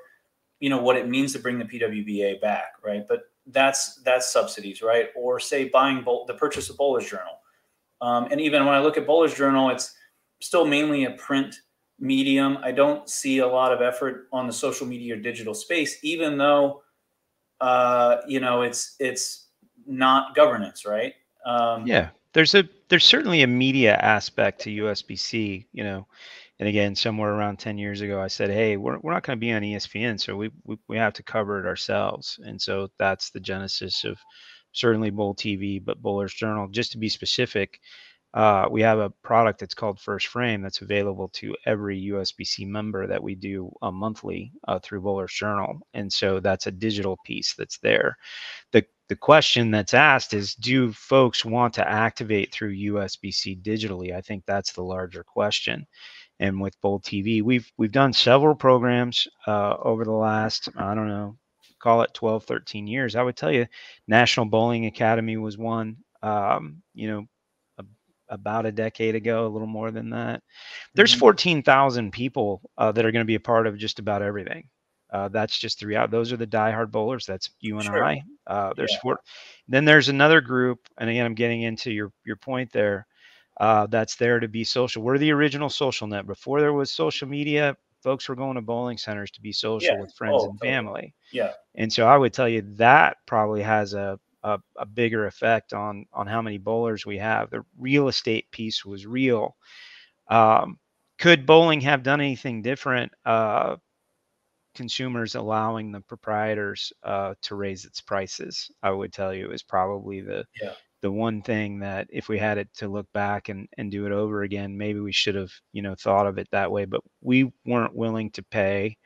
what it means to bring the PWBA back, right? But that's subsidies, right? Or say buying the purchase of Bowler's Journal. And even when I look at Bowler's Journal, it's still mainly a print medium. I don't see a lot of effort on the social media or digital space, even though, it's not governance, right? Yeah, there's certainly a media aspect to USBC, and again, somewhere around 10 years ago, I said, hey, we're not going to be on ESPN, so we have to cover it ourselves. And so that's the genesis of certainly Bowl TV, but Bowler's Journal. Just to be specific, we have a product that's called First Frame that's available to every USBC member that we do monthly through Bowler's Journal. And so that's a digital piece that's there. The question that's asked is, do folks want to activate through USBC digitally? I think that's the larger question. And with Bowl TV, we've done several programs over the last, I don't know, call it 12, 13 years. I would tell you National Bowling Academy was one, about a decade ago, a little more than that. There's Mhm. 14,000 people that are going to be a part of just about everything. That's just throughout. Those are the diehard bowlers. That's you and Sure. I. There's Yeah. four. Then there's another group, and again, I'm getting into your point there. That's there to be social. We're the original social net. Before there was social media, folks were going to bowling centers to be Yeah. social with friends Oh, and totally. family. Yeah. And so I would tell you that probably has a bigger effect on how many bowlers we have. The real estate piece was real. Um, could bowling have done anything different? consumers allowing the proprietors to raise its prices, I would tell you, is probably the one thing that if we had it to look back and do it over again, maybe we should have, thought of it that way. But we weren't willing to pay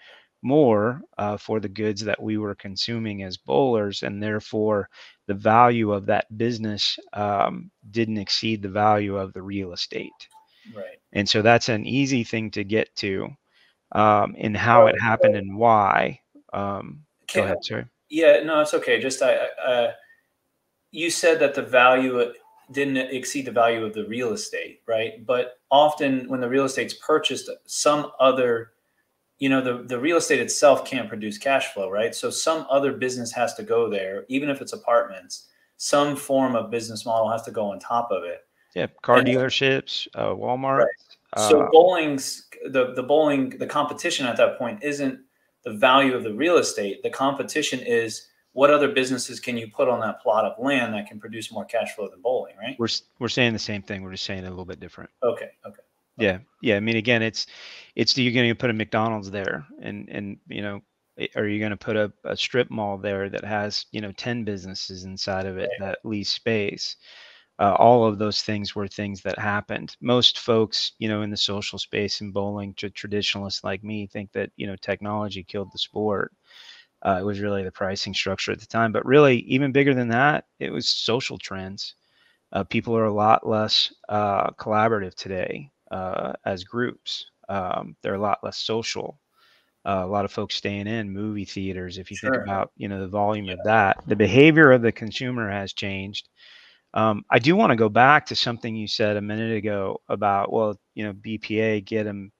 more for the goods that we were consuming as bowlers, and therefore the value of that business didn't exceed the value of the real estate. Right. And so that's an easy thing to get to in how it happened and why. Go ahead, sir. Yeah, no, it's okay. Just you said that the value didn't exceed the value of the real estate, right? But often when the real estate's purchased, some other, the real estate itself can't produce cash flow, right? So some other business has to go there, even if it's apartments. Some form of business model has to go on top of it. Yeah, car dealerships, Walmart. Right. So bowling's the competition at that point isn't the value of the real estate. The competition is what other businesses can you put on that plot of land that can produce more cash flow than bowling, right? We're saying the same thing. We're just saying it a little bit different. Okay. Yeah. I mean, again, it's you're going to put a McDonald's there, and are you going to put a strip mall there that has 10 businesses inside of it that lease space? All of those things were things that happened. Most folks, in the social space and bowling, traditionalists like me, think that technology killed the sport. It was really the pricing structure at the time, but really even bigger than that, it was social trends. People are a lot less collaborative today as groups. They're a lot less social. A lot of folks staying in movie theaters. If you think about the volume of that, the behavior of the consumer has changed. I do want to go back to something you said a minute ago about, BPA getting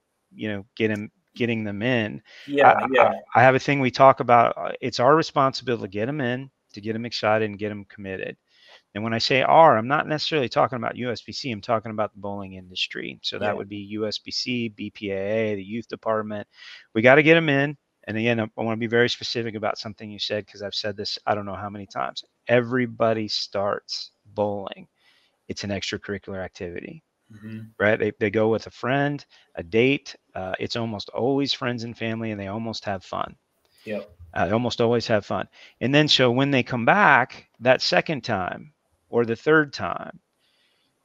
them in. I have a thing we talk about. It's our responsibility to get them in, to get them excited and get them committed. And when I say I'm not necessarily talking about USBC. I'm talking about the bowling industry. So that would be USBC, BPAA, the youth department. We got to get them in. And again, I want to be very specific about something you said, because I've said this I don't know how many times. Everybody starts bowling. It's an extracurricular activity, right? They go with a friend, a date. It's almost always friends and family, and they almost have fun. They almost always have fun. And then so when they come back that second time or the third time,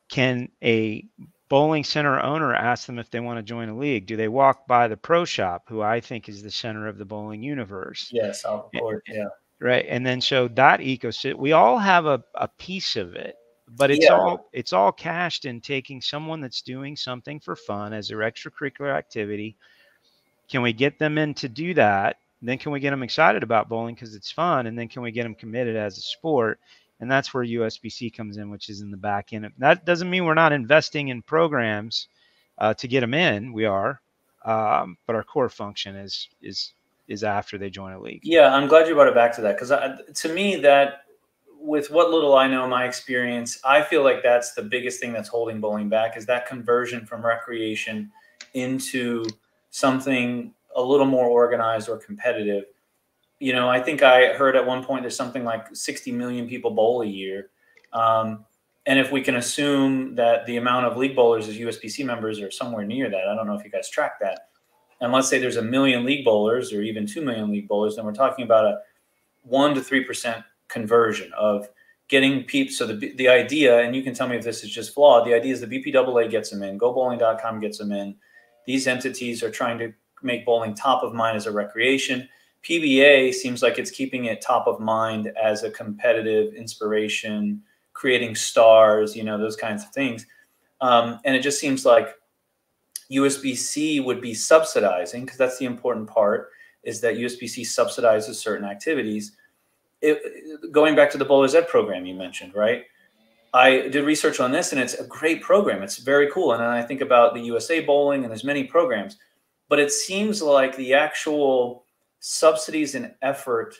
can a bowling center owner ask them if they want to join a league? Do they walk by the pro shop, who I think is the center of the bowling universe? Yes, of course. Yeah. Right. And then so that ecosystem, we all have a piece of it, but it's all cashed in taking someone that's doing something for fun as their extracurricular activity. Can we get them in to do that? Then can we get them excited about bowling because it's fun? And then can we get them committed as a sport? And that's where USBC comes in, which is in the back end. That doesn't mean we're not investing in programs to get them in. We are, but our core function is after they join a league. Yeah, I'm glad you brought it back to that, because to me, that with what little I know, my experience, I feel like that's the biggest thing that's holding bowling back, is that conversion from recreation into something a little more organized or competitive. I think I heard at one point there's something like 60 million people bowl a year. And if we can assume that the amount of league bowlers as USBC members are somewhere near that, I don't know if you guys track that. And let's say there's 1 million league bowlers or even 2 million league bowlers, then we're talking about a 1 to 3% conversion of getting people. So the idea, and you can tell me if this is just flawed, the idea is the BPAA gets them in, GoBowling.com gets them in. These entities are trying to make bowling top of mind as a recreation. PBA seems like it's keeping it top of mind as a competitive inspiration, creating stars, those kinds of things. And it just seems like USBC would be subsidizing, because that's the important part, is that USBC subsidizes certain activities. Going back to the Bowler's Ed program you mentioned, right? I did research on this, and it's a great program. It's very cool. And then I think about the USA Bowling, and there's many programs. But it seems like the actual subsidies and effort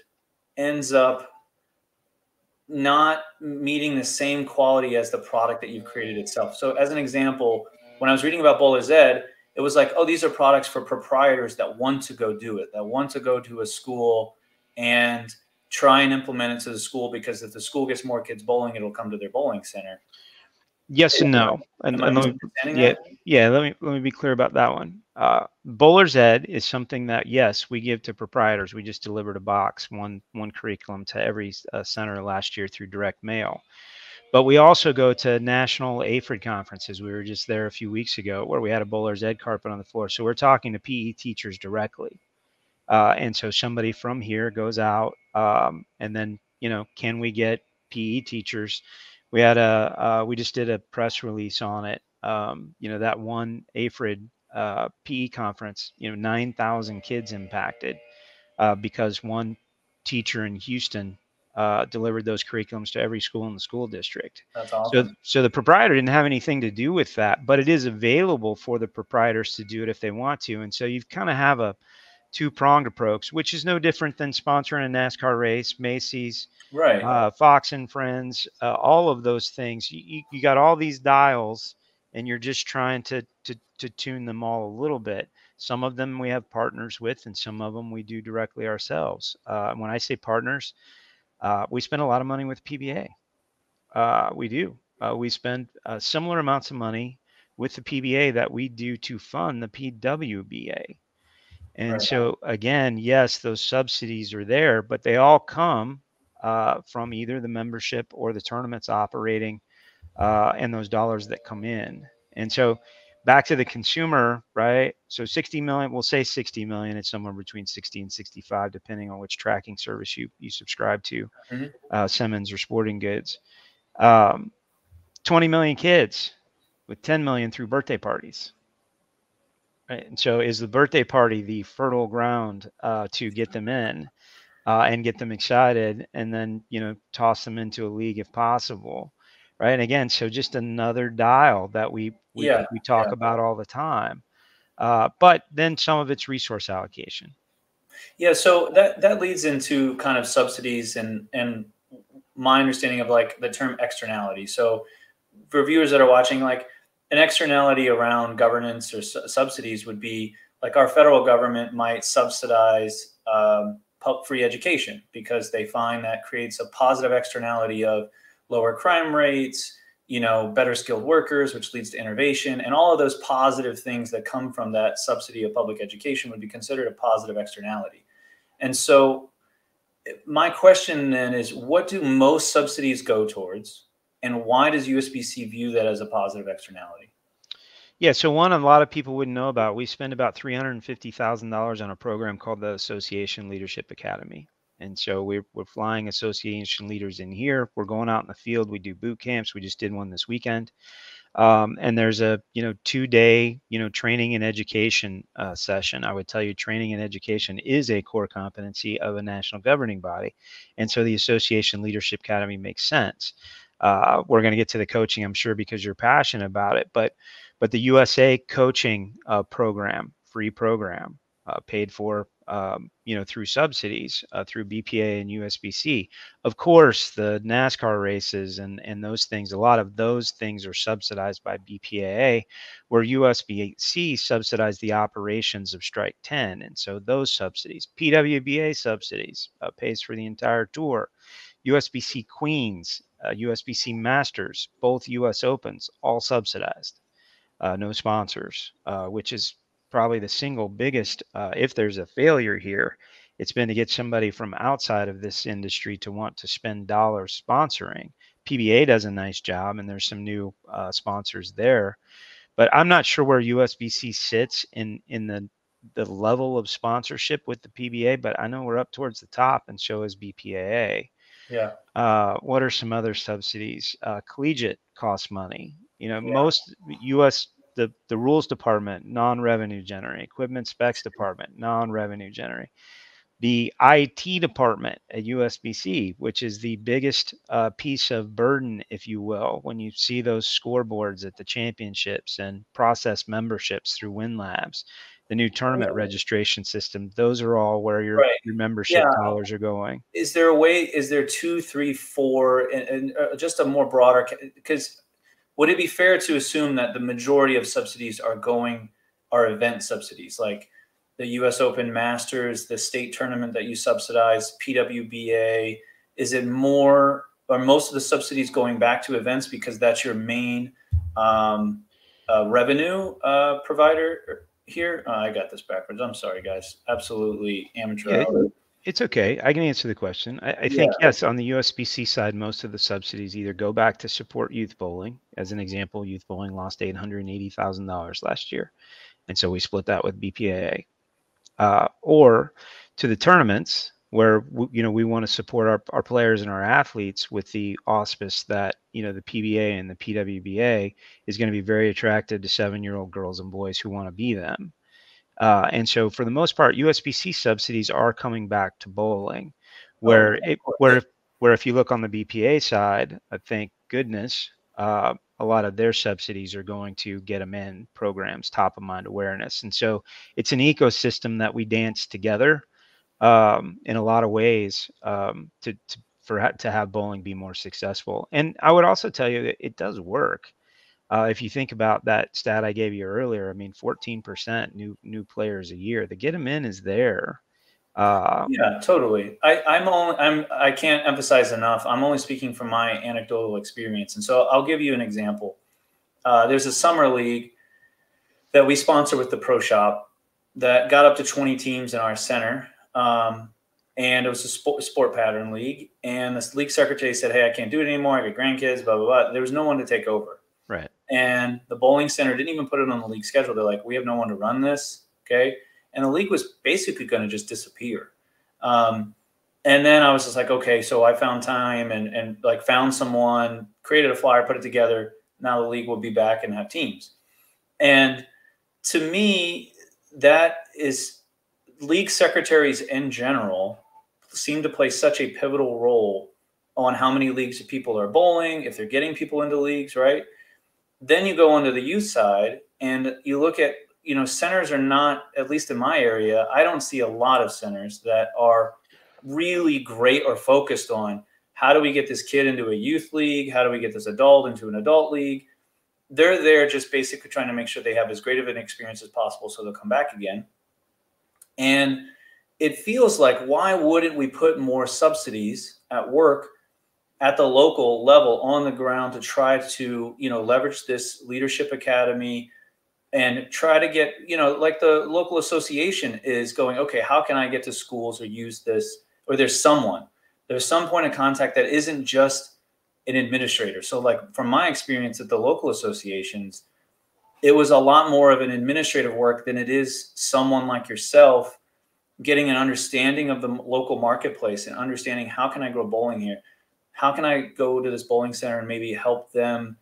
ends up not meeting the same quality as the product that you've created itself. So as an example, when I was reading about Bowler's Ed, it was like, these are products for proprietors that want to go do it, that want to go to a school and try and implement it to the school, because if the school gets more kids bowling, it'll come to their bowling center. Yes and no. Am I And let me, misunderstanding yeah, that? yeah, let me be clear about that one. Bowler's Ed is something that, yes, we give to proprietors. We just delivered a box, one curriculum to every center last year through direct mail. But we also go to national AFRID conferences. We were just there a few weeks ago where we had a Bowler's Ed carpet on the floor. So we're talking to PE teachers directly. And so somebody from here goes out, and then, can we get PE teachers? We had we just did a press release on it. That one AFRID PE conference, 9,000 kids impacted because one teacher in Houston delivered those curriculums to every school in the school district. That's So, awesome. so the proprietor didn't have anything to do with that, but it is available for the proprietors to do it if they want to. And so you kind of have a two-pronged approach, which is no different than sponsoring a NASCAR race, Macy's, Right. Fox and Friends, all of those things. You got all these dials, and you're just trying to tune them all a little bit. Some of them we have partners with, and some of them we do directly ourselves. When I say partners, we spend a lot of money with PBA. We do. We spend similar amounts of money with the PBA that we do to fund the PWBA. And Right. so again, yes, those subsidies are there, but they all come from either the membership or the tournaments operating and those dollars that come in. And so back to the consumer, right? So 60 million, we'll say 60 million. It's somewhere between 60 and 65, depending on which tracking service you subscribe to, Mhm. Simmons or Sporting Goods. Um, 20 million kids with 10 million through birthday parties. Right. And so is the birthday party the fertile ground to get them in and get them excited and then, toss them into a league if possible. Right. And again, so just another dial that Yeah. we talk Yeah. about all the time. But then some of it's resource allocation. Yeah. So that leads into kind of subsidies and my understanding of like the term externality. So for viewers that are watching, like an externality around governance or subsidies would be like our federal government might subsidize free education because they find that creates a positive externality of lower crime rates, better skilled workers, which leads to innovation, and all of those positive things that come from that subsidy of public education would be considered a positive externality. And so my question then is, what do most subsidies go towards, and why does USBC view that as a positive externality? Yeah, so one a lot of people wouldn't know about, we spend about $350,000 on a program called the Association Leadership Academy. And so we're flying association leaders in here. We're going out in the field. We do boot camps. We just did one this weekend. And there's a 2-day training and education session. I would tell you training and education is a core competency of a national governing body, and so the Association Leadership Academy makes sense. We're going to get to the coaching, I'm sure, because you're passionate about it, but the USA coaching program, free program, paid for through subsidies through BPA and USBC. Of course, the NASCAR races and those things, a lot of those things are subsidized by BPAA, where USBC subsidized the operations of Strike 10. And so those subsidies, PWBA subsidies, pays for the entire tour. USBC Queens, USBC Masters, both US Opens, all subsidized. No sponsors, which is probably the single biggest, if there's a failure here, it's been to get somebody from outside of this industry to want to spend dollars sponsoring. PBA does a nice job, and there's some new sponsors there. But I'm not sure where USBC sits in the level of sponsorship with the PBA, but I know we're up towards the top, and so is BPAA. Yeah. What are some other subsidies? Collegiate costs money. Yeah. Most U.S. The rules department, non-revenue generating. Equipment specs department, non-revenue generating. The IT department at USBC, which is the biggest piece of burden, if you will, when you see those scoreboards at the championships and process memberships through WinLabs, the new tournament registration system, those are all where your Right. membership Yeah. dollars are going. Is there a way? Is there 2, 3, 4, and just a more broader? Because would it be fair to assume that the majority of subsidies are event subsidies, like the U.S. Open Masters, the state tournament that you subsidize, PWBA? Is it more are most of the subsidies going back to events because that's your main revenue provider here? I got this backwards. I'm sorry, guys. Absolutely amateur Yeah, hour. it's okay. I can answer the question. I think, yes, on the USBC side, most of the subsidies either go back to support youth bowling. As an example, youth bowling lost $880,000 last year. And so we split that with BPAA. Or to the tournaments where, we want to support our players and our athletes with the auspice that, the PBA and the PWBA is going to be very attractive to 7-year-old girls and boys who want to be them. And so for the most part, USBC subsidies are coming back to bowling, where if you look on the BPA side, thank goodness, a lot of their subsidies are going to get them in programs, top of mind awareness. And so it's an ecosystem that we dance together in a lot of ways to have bowling be more successful. And I would also tell you that it does work. If you think about that stat I gave you earlier, I mean, 14% new players a year. The get them in is there. Yeah, totally. I can't emphasize enough. I'm only speaking from my anecdotal experience, and so I'll give you an example. There's a summer league that we sponsor with the Pro Shop that got up to 20 teams in our center. And it was a sport pattern league. And the league secretary said, "Hey, I can't do it anymore. I got grandkids, blah, blah, blah." There was no one to take over. Right. And the bowling center didn't even put it on the league schedule. They're like, "We have no one to run this." Okay. And the league was basically going to just disappear. And then I was just like, okay, so I found time and like found someone, created a flyer, put it together. Now the league will be back and have teams. And to me, that is league secretaries in general seem to play such a pivotal role on how many leagues people are bowling, if they're getting people into leagues, right? Then you go onto the youth side and you look at, centers are not, at least in my area, I don't see a lot of centers that are really great or focused on how do we get this kid into a youth league? How do we get this adult into an adult league? They're there just basically trying to make sure they have as great of an experience as possible so they'll come back again. And it feels like, why wouldn't we put more subsidies at work at the local level on the ground to try to, leverage this leadership academy and try to get, like the local association is going, okay, how can I get to schools or use this? Or there's some point of contact that isn't just an administrator. So like from my experience at the local associations, it was a lot more of an administrative work than it is someone like yourself getting an understanding of the local marketplace and understanding, how can I grow bowling here? How can I go to this bowling center and maybe help them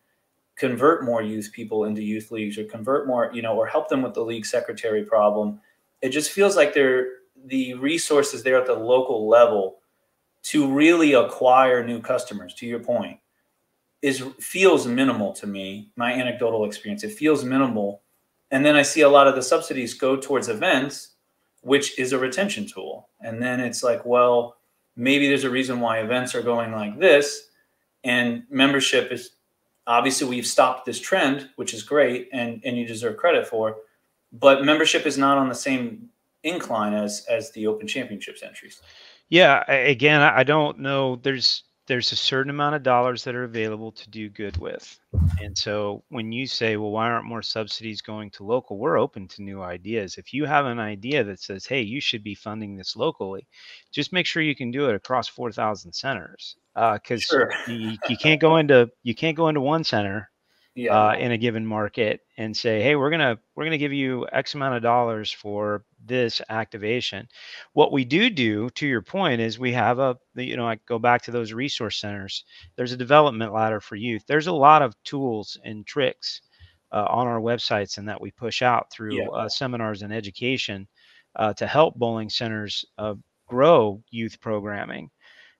convert more youth people into youth leagues, or convert more, or help them with the league secretary problem? It just feels like the resources there at the local level to really acquire new customers, to your point, feels minimal to me. My anecdotal experience, it feels minimal. And then I see a lot of the subsidies go towards events, which is a retention tool. And then it's like, well, maybe there's a reason why events are going like this. And membership is, obviously we've stopped this trend, which is great, and you deserve credit for, but membership is not on the same incline as the Open Championships entries. Yeah, again, I don't know. There's a certain amount of dollars that are available to do good with. And so when you say, well, why aren't more subsidies going to local? We're open to new ideas. If you have an idea that says, hey, you should be funding this locally, just make sure you can do it across 4,000 centers. Because Sure. you can't go into one center in a given market and say, hey, we're gonna give you X amount of dollars for this activation. What we do, to your point, is we have I go back to those resource centers. There's a development ladder for youth. There's a lot of tools and tricks on our websites and that we push out through seminars and education to help bowling centers grow youth programming.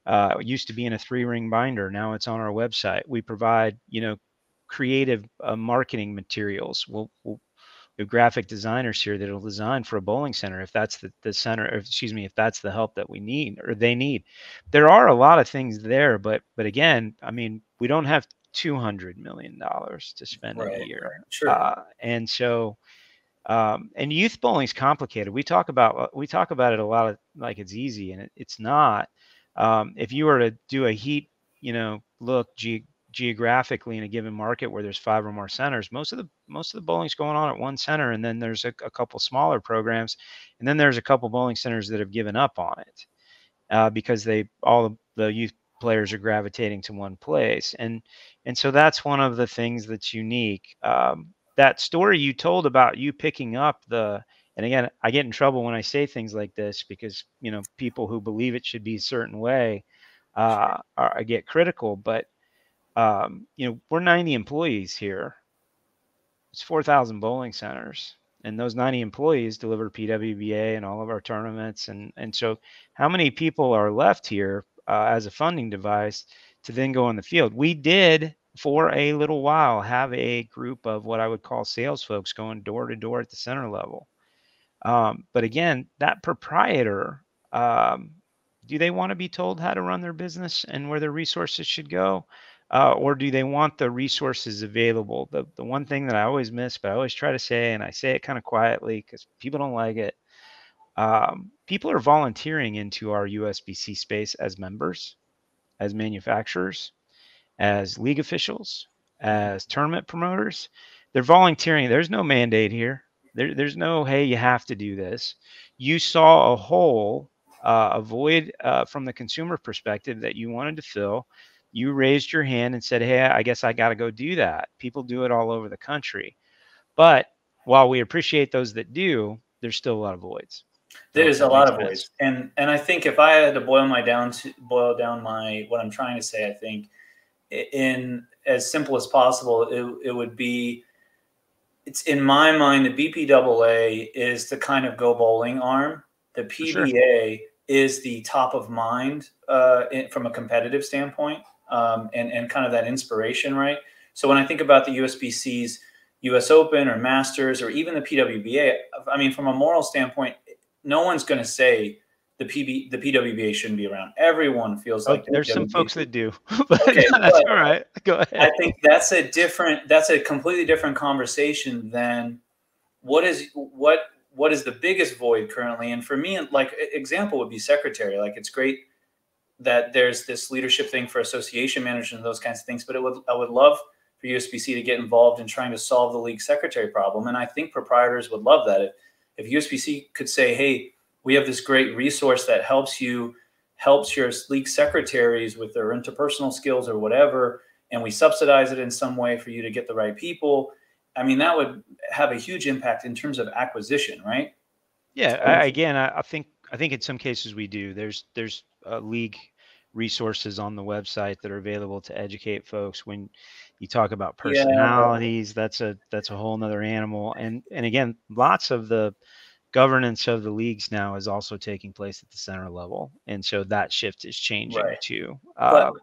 It used to be in a 3-ring binder. Now it's on our website. We provide, creative marketing materials. We'll have graphic designers here that'll design for a bowling center if that's the center, or if that's the help that we need or they need. There are a lot of things there, but again, I mean, we don't have $200 million to spend in a year. Right. Sure. And so, and youth bowling is complicated. We talk about it a lot, like it's easy, and it's not. If you were to do a heat look geographically in a given market where there's 5 or more centers, most of the bowling's going on at one center, and then there's a couple smaller programs, and then there's a couple bowling centers that have given up on it because all the youth players are gravitating to one place, and so that's one of the things that's unique. That story you told about you picking up and again, I get in trouble when I say things like this because people who believe it should be a certain way, I get critical, but we're 90 employees here. It's 4,000 bowling centers, and those 90 employees deliver PWBA and all of our tournaments. And so how many people are left here as a funding device to then go on the field? We did for a little while have a group of what I would call sales folks going door to door at the center level. But again, that proprietor, do they want to be told how to run their business and where their resources should go? Or do they want the resources available? The one thing that I always miss, but I always try to say, and I say it kind of quietly because people don't like it, people are volunteering into our USBC space as members, as manufacturers, as league officials, as tournament promoters. They're volunteering. There's no mandate here. There's no, hey, you have to do this. You saw a hole, a void from the consumer perspective that you wanted to fill. You raised your hand and said, hey, I guess I got to go do that. People do it all over the country. But while we appreciate those that do, there's still a lot of voids. There's a lot of voids. And I think if I had to boil down what I'm trying to say, I think in as simple as possible, it would be, it's in my mind, the BPAA is the kind of go bowling arm. The PBA is the top of mind from a competitive standpoint, and kind of that inspiration, right? So when I think about the USBC's US Open or Masters or even the PWBA, I mean, from a moral standpoint, no one's going to say the PWBA shouldn't be around. Everyone feels like there's some folks that do, but okay, that's all right. Go ahead. I think that's a completely different conversation than what is the biggest void currently. And for me, like example would be secretary. Like it's great that there's this leadership thing for association management and those kinds of things, but I would love for USBC to get involved in trying to solve the league secretary problem. And I think proprietors would love that. If USBC could say, hey, we have this great resource that helps your league secretaries with their interpersonal skills or whatever, and we subsidize it in some way for you to get the right people. I mean, that would have a huge impact in terms of acquisition, right? Yeah. I think in some cases we do. There's league resources on the website that are available to educate folks. When you talk about personalities, that's a whole nother animal. And again, lots of the governance of the leagues now is also taking place at the center level, and so that shift is changing too. But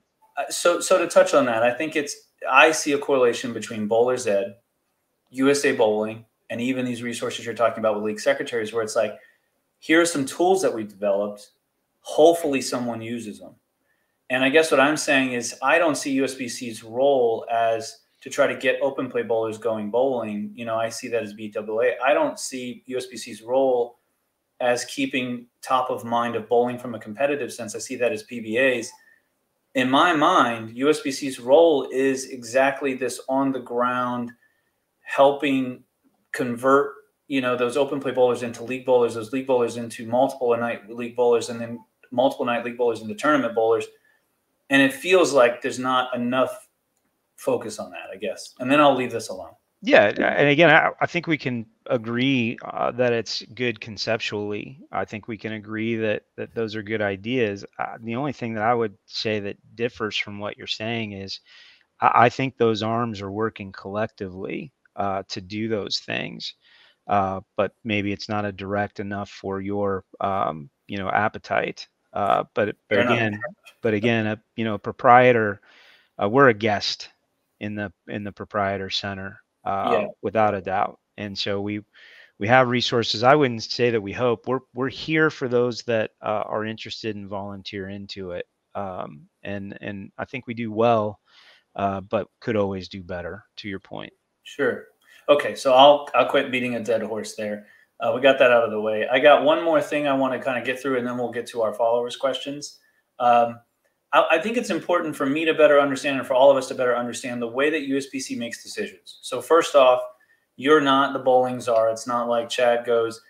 so to touch on that, I think I see a correlation between Bowler's Ed, USA Bowling, and even these resources you're talking about with league secretaries, where it's like, here are some tools that we've developed. Hopefully someone uses them. And I guess what I'm saying is I don't see USBC's role as to try to get open play bowlers going bowling. I see that as BAA. I don't see USBC's role as keeping top of mind of bowling from a competitive sense. I see that as PBA's. In my mind, USBC's role is exactly this on the ground, helping convert, those open play bowlers into league bowlers, those league bowlers into multiple night league bowlers, and then multiple night league bowlers into tournament bowlers. And it feels like there's not enough focus on that, I guess. And then I'll leave this alone. Yeah. And again, I think we can agree that it's good conceptually. I think we can agree that those are good ideas. The only thing that I would say that differs from what you're saying is I think those arms are working collectively to do those things. But maybe it's not a direct enough for your, appetite. But again, a proprietor, we're a guest in the proprietor center, without a doubt. And so we have resources. I wouldn't say that we hope. We're here for those that are interested and volunteer into it. And I think we do well, but could always do better, to your point. Sure. Okay, so I'll quit beating a dead horse there. We got that out of the way. I got one more thing I want to kind of get through, and then we'll get to our followers' questions. I think it's important for me to better understand and for all of us to better understand the way that USBC makes decisions. So first off, you're not the bowling czar. It's not like Chad goes,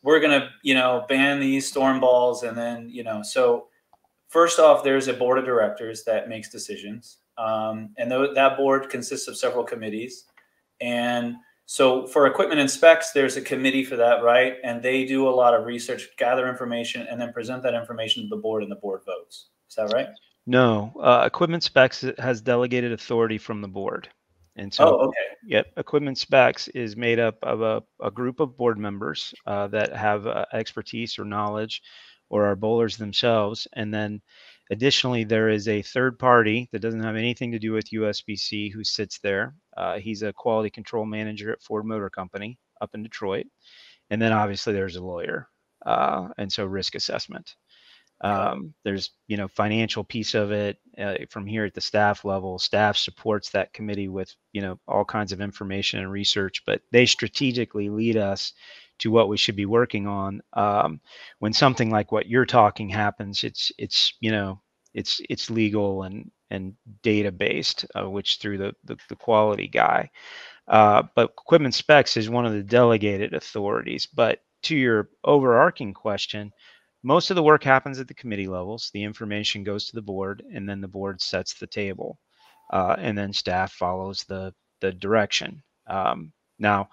we're going to, ban these storm balls. And then, so first off, there's a board of directors that makes decisions. And that board consists of several committees. And so for equipment and specs, there's a committee for that, right? And they do a lot of research, gather information, and then present that information to the board, and the board votes. Is that right? No, equipment specs has delegated authority from the board. And so, Oh, okay. yep, equipment specs is made up of a group of board members that have expertise or knowledge, or are bowlers themselves. And then additionally, there is a third party that doesn't have anything to do with USBC who sits there. He's a quality control manager at Ford Motor Company up in Detroit. And then obviously there's a lawyer. And so risk assessment. There's, financial piece of it from here at the staff level. Staff supports that committee with, all kinds of information and research, but they strategically lead us to what we should be working on. When something like what you're talking happens, it's legal and data based, which through the quality guy. But equipment specs is one of the delegated authorities. But to your overarching question, most of the work happens at the committee levels. The information goes to the board, and then the board sets the table, and then staff follows the direction. Now,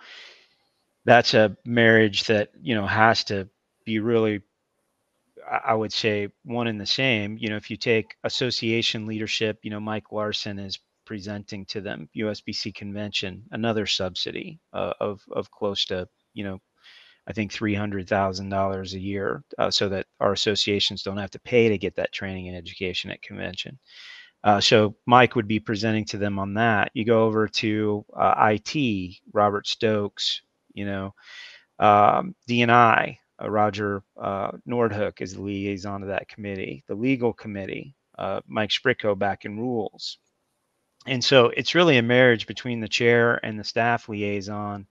that's a marriage that has to be really, I would say, one and the same. If you take association leadership, Mike Larson is presenting to them USBC convention, another subsidy of close to I think $300,000 a year, so that our associations don't have to pay to get that training and education at convention. So Mike would be presenting to them on that. You go over to IT, Robert Stokes, D&I, Roger Nordhook is the liaison to that committee. The legal committee, Mike Spricko back in rules. And so it's really a marriage between the chair and the staff liaison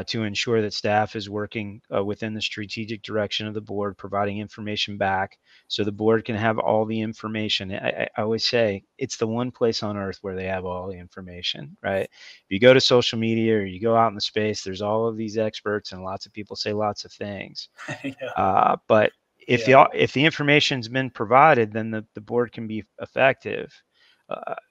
to ensure that staff is working within the strategic direction of the board, providing information back so the board can have all the information. I always say it's the one place on earth where they have all the information, right? If you go to social media or you go out in the space, there's all of these experts and lots of people say lots of things. Yeah. But if the information's been provided, then the board can be effective.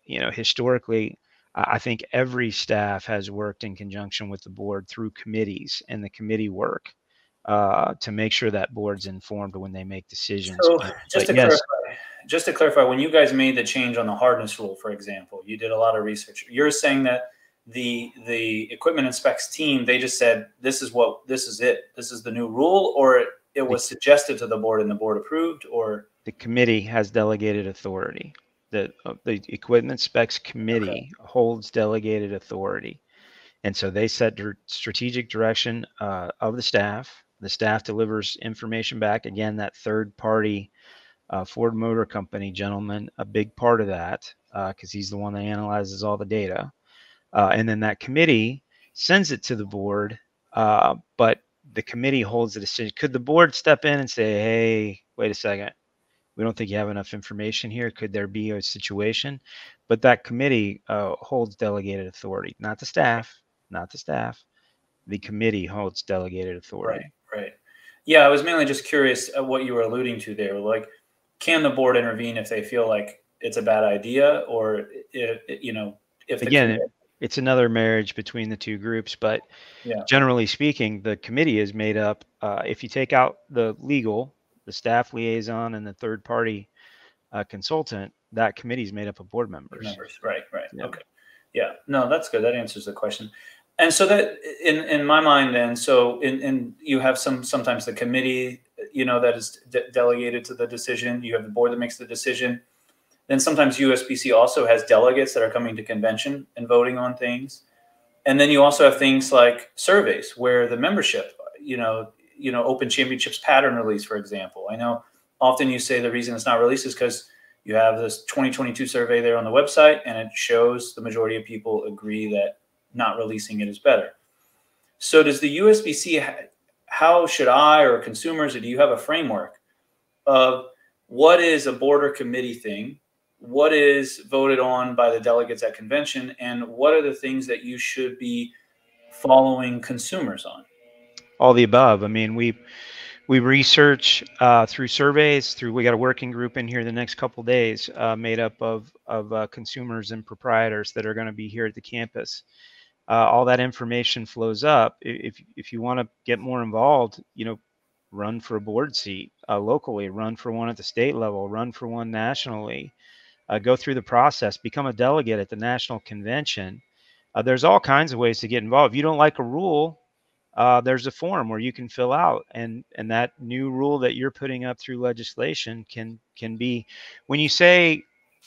Historically, I think every staff has worked in conjunction with the board through committees and the committee work to make sure that board's informed when they make decisions. So just to clarify, when you guys made the change on the hardness rule, for example, you did a lot of research. You're saying that the equipment and specs team, they just said, this is it. This is the new rule, or it was suggested to the board and the board approved, or the committee has delegated authority. The equipment specs committee holds delegated authority. And so they set strategic direction of the staff. The staff delivers information back. Again, that third party Ford Motor Company gentleman, a big part of that, because he's the one that analyzes all the data. And then that committee sends it to the board, but the committee holds the decision. Could the board step in and say, hey, wait a second, we don't think you have enough information here. Could there be a situation? But that committee holds delegated authority, not the staff. The committee holds delegated authority. Right. Yeah, I was mainly just curious at what you were alluding to there. Like, can the board intervene if they feel like it's a bad idea, or if again, it's another marriage between the two groups. But generally speaking, the committee is made up. If you take out the legal, the staff liaison, and the third party consultant, that committee is made up of board members. Right. Yeah. Okay. Yeah. No, that's good. That answers the question. And so that in my mind, then, so in you have sometimes the committee, that is delegated to the decision. You have the board that makes the decision. Then sometimes USBC also has delegates that are coming to convention and voting on things. And then you also have things like surveys where the membership, Open Championships pattern release, for example. I know often you say the reason it's not released is because you have this 2022 survey there on the website, and it shows the majority of people agree that not releasing it is better. So does the USBC, how should I or consumers, or do you have a framework of what is a board or committee thing what is voted on by the delegates at convention, and what are the things that you should be following consumers on? All the above. I mean, we research through surveys. We got a working group in here the next couple of days, made up of consumers and proprietors that are going to be here at the campus. All that information flows up. If you want to get more involved, run for a board seat locally, run for one at the state level, run for one nationally. Go through the process, become a delegate at the national convention. There's all kinds of ways to get involved. If you don't like a rule, there's a form where you can fill out, and that new rule that you're putting up through legislation can be. When you say,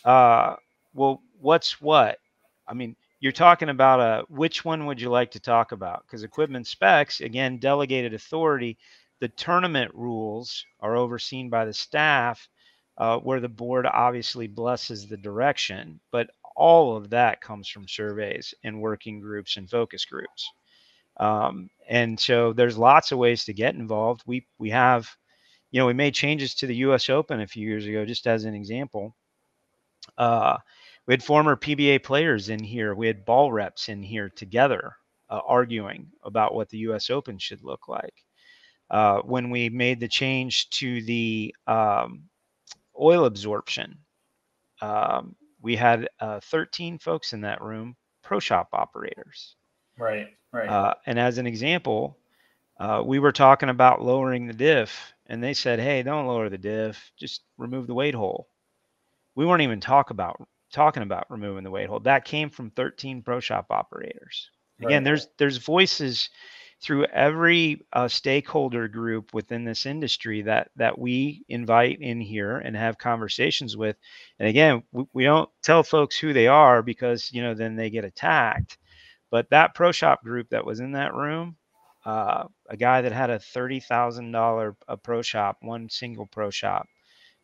well, what's what? I mean, you're talking about which one would you like to talk about? Because equipment specs, again, delegated authority. The tournament rules are overseen by the staff, where the board obviously blesses the direction, but all of that comes from surveys and working groups and focus groups. And so there's lots of ways to get involved. We have, we made changes to the US Open a few years ago, just as an example. We had former PBA players in here. We had ball reps in here together, arguing about what the US Open should look like. When we made the change to the oil absorption, we had 13 folks in that room, pro shop operators. Right. And as an example, we were talking about lowering the diff, and they said, "Hey, don't lower the diff, just remove the weight hole." We weren't even talking about removing the weight hole. That came from 13 pro shop operators. Again, there's voices through every stakeholder group within this industry that we invite in here and have conversations with. And again, we don't tell folks who they are, because then they get attacked. But that pro shop group that was in that room, a guy that had a $30,000 pro shop, one single pro shop.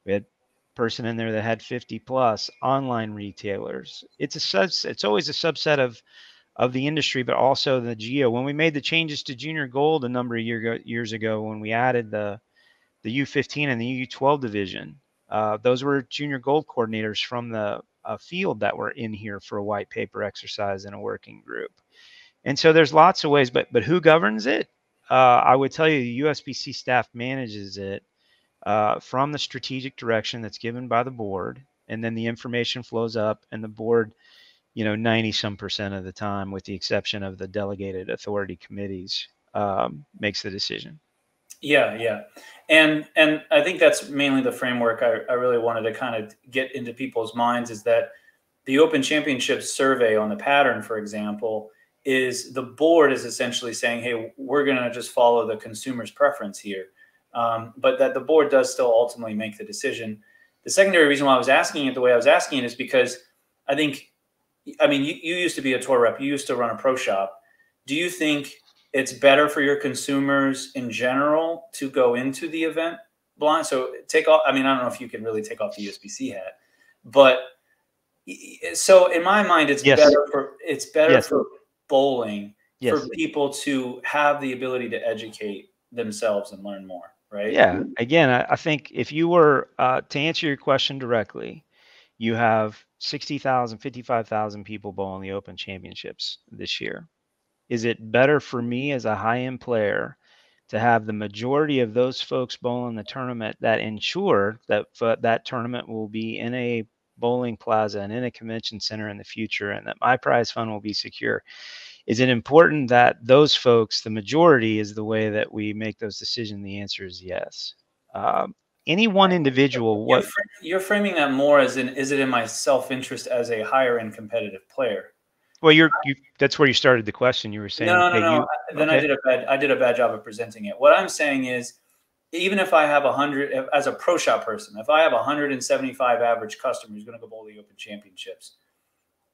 We had a person in there that had 50 plus online retailers. It's always a subset of the industry, but also the geo. When we made the changes to junior gold a number of years ago, when we added the U15 and the U12 division, those were junior gold coordinators from the field that were in here for a white paper exercise in a working group. And so there's lots of ways, but who governs it? I would tell you the USBC staff manages it from the strategic direction that's given by the board, and then the information flows up, and the board, 90% of the time, with the exception of the delegated authority committees, makes the decision. Yeah. And I think that's mainly the framework I really wanted to kind of get into people's minds, is that the Open Championships survey on the pattern, for example, is the board is essentially saying, hey, we're going to just follow the consumer's preference here. But that the board does still ultimately make the decision. The secondary reason why I was asking it the way I was asking it is because I mean, you used to be a tour rep. You used to run a pro shop. Do you think it's better for your consumers in general to go into the event blind? So take off. I mean, I don't know if you can really take off the USBC hat, but so in my mind, it's better for bowling, for people to have the ability to educate themselves and learn more, right? Yeah. Again, I think if you were to answer your question directly, you have 60,000, 55,000 people bowling the Open Championships this year. Is it better for me as a high-end player to have the majority of those folks bowling the tournament that ensure that that tournament will be in a bowling plaza and in a convention center in the future, and that my prize fund will be secure? Is it important that those folks, the majority, is the way that we make those decisions? The answer is yes. Any one individual, you're framing that more as is it in my self-interest as a higher end competitive player? Well, that's where you started the question. You were saying, no. Then okay. I did a bad job of presenting it. What I'm saying is, even if I have 100 as a pro shop person, if I have 175 average customers who's going to go bowl the Open Championships,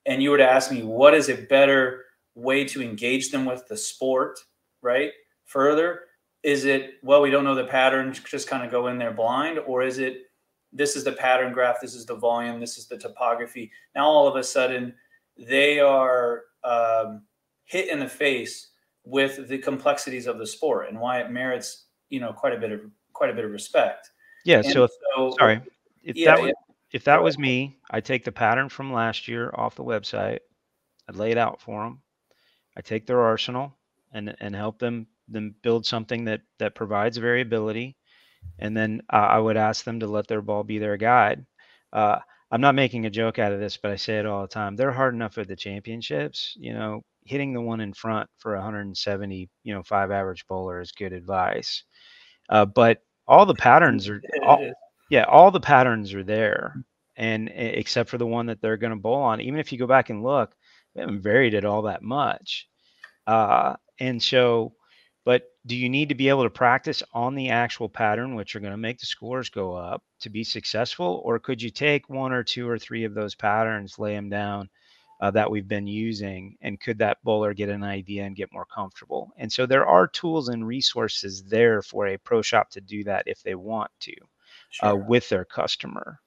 and you were to ask me what is a better way to engage them with the sport, right? Further, is it, well, we don't know the pattern, just kind of go in there blind, or is it, this is the pattern graph, this is the volume, this is the topography. Now all of a sudden they are hit in the face with the complexities of the sport and why it merits, quite a bit of respect. Yeah. And sorry. if that was me, I'd take the pattern from last year off the website. I'd lay it out for them. I take their arsenal and help them build something that provides variability, and then I would ask them to let their ball be their guide. Uh, I'm not making a joke out of this, but I say it all the time. They're hard enough at the championships. Hitting the one in front for 170, 5 average bowler is good advice. But all the patterns are, all the patterns are there, and except for the one that they're going to bowl on. Even if you go back and look, we haven't varied it all that much. And so, but do you need to be able to practice on the actual pattern, which are going to make the scores go up to be successful? Or could you take 1 or 2 or 3 of those patterns, lay them down that we've been using, and could that bowler get an idea and get more comfortable? And so there are tools and resources there for a pro shop to do that if they want to, with their customer.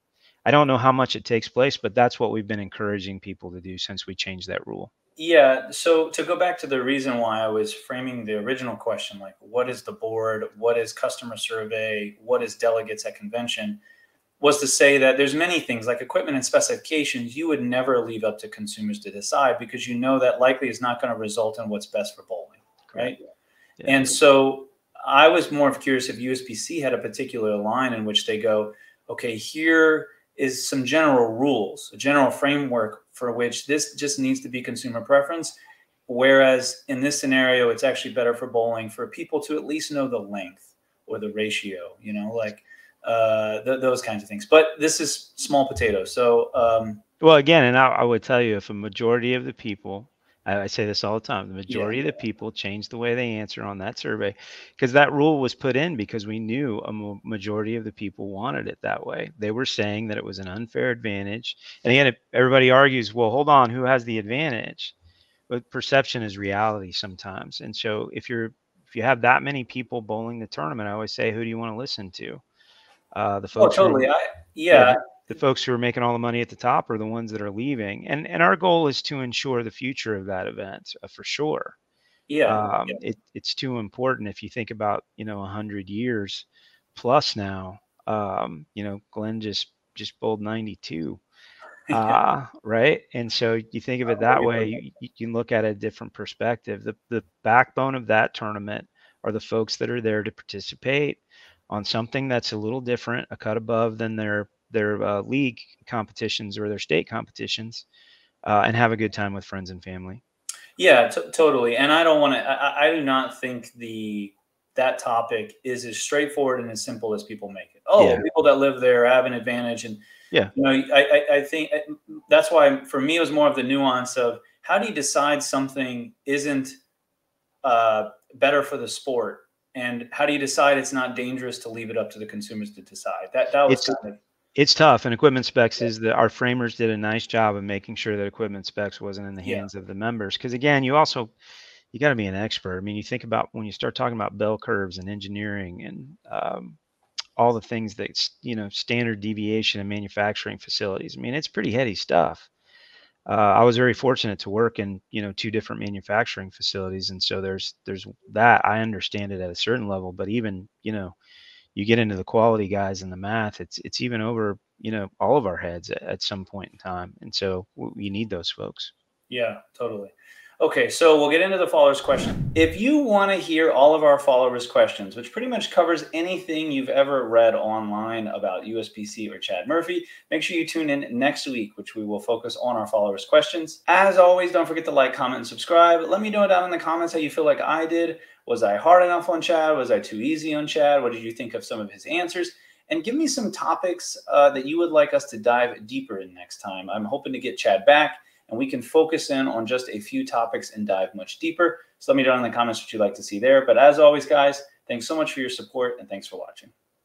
I don't know how much it takes place, but that's what we've been encouraging people to do since we changed that rule. Yeah. So to go back to the reason why I was framing the original question, like what is the board, what is customer survey, what is delegates at convention, was to say that there's many things like equipment and specifications you would never leave up to consumers to decide, because you know that likely is not going to result in what's best for bowling, right? Yeah. And so I was more curious if USBC had a particular line in which they go, okay, here is some general rules, a general framework for which this just needs to be consumer preference. Whereas in this scenario, it's actually better for bowling for people to at least know the length or the ratio, like those kinds of things. But this is small potatoes. So, well, again, and I would tell you, if a majority of the people, I say this all the time, the majority of the people changed the way they answer on that survey, because that rule was put in because we knew a majority of the people wanted it that way. They were saying that it was an unfair advantage. And again, everybody argues, well, hold on, who has the advantage? But perception is reality sometimes. And so if you have that many people bowling the tournament, I always say, who do you want to listen to? The folks totally. the folks who are making all the money at the top are the ones that are leaving. And our goal is to ensure the future of that event, for sure. It's too important. If you think about, 100 years plus now, Glenn just bowled 92. Right. And so you think of it that way, you can look at a different perspective. The backbone of that tournament are the folks that are there to participate on something that's a little different, a cut above than their league competitions or their state competitions, and have a good time with friends and family. Yeah, totally. And I don't want to, I do not think that topic is as straightforward and as simple as people make it. People that live there have an advantage. And, I think that's why for me, it was more of the nuance of how do you decide something isn't better for the sport? And how do you decide it's not dangerous to leave it up to the consumers to decide? That was it's tough. And equipment specs is that our framers did a nice job of making sure that equipment specs wasn't in the hands of the members. Because again, you got to be an expert. I mean, you think about when you start talking about bell curves and engineering and all the things that, standard deviation in manufacturing facilities. I mean, it's pretty heady stuff. I was very fortunate to work in, 2 different manufacturing facilities. And so there's that. I understand it at a certain level, but even, you get into the quality guys and the math, it's even over, all of our heads at some point in time. And so you need those folks. Yeah, totally. Okay, so we'll get into the followers' question. If you want to hear all of our followers' questions, which pretty much covers anything you've ever read online about USBC or Chad Murphy, make sure you tune in next week, which we will focus on our followers' questions. As always, don't forget to like, comment, and subscribe. Let me know down in the comments how you feel like I did. Was I hard enough on Chad? Was I too easy on Chad? What did you think of some of his answers? And give me some topics that you would like us to dive deeper in next time. I'm hoping to get Chad back, and we can focus in on just a few topics and dive much deeper. So let me know in the comments what you'd like to see there. But as always, guys, thanks so much for your support, and thanks for watching.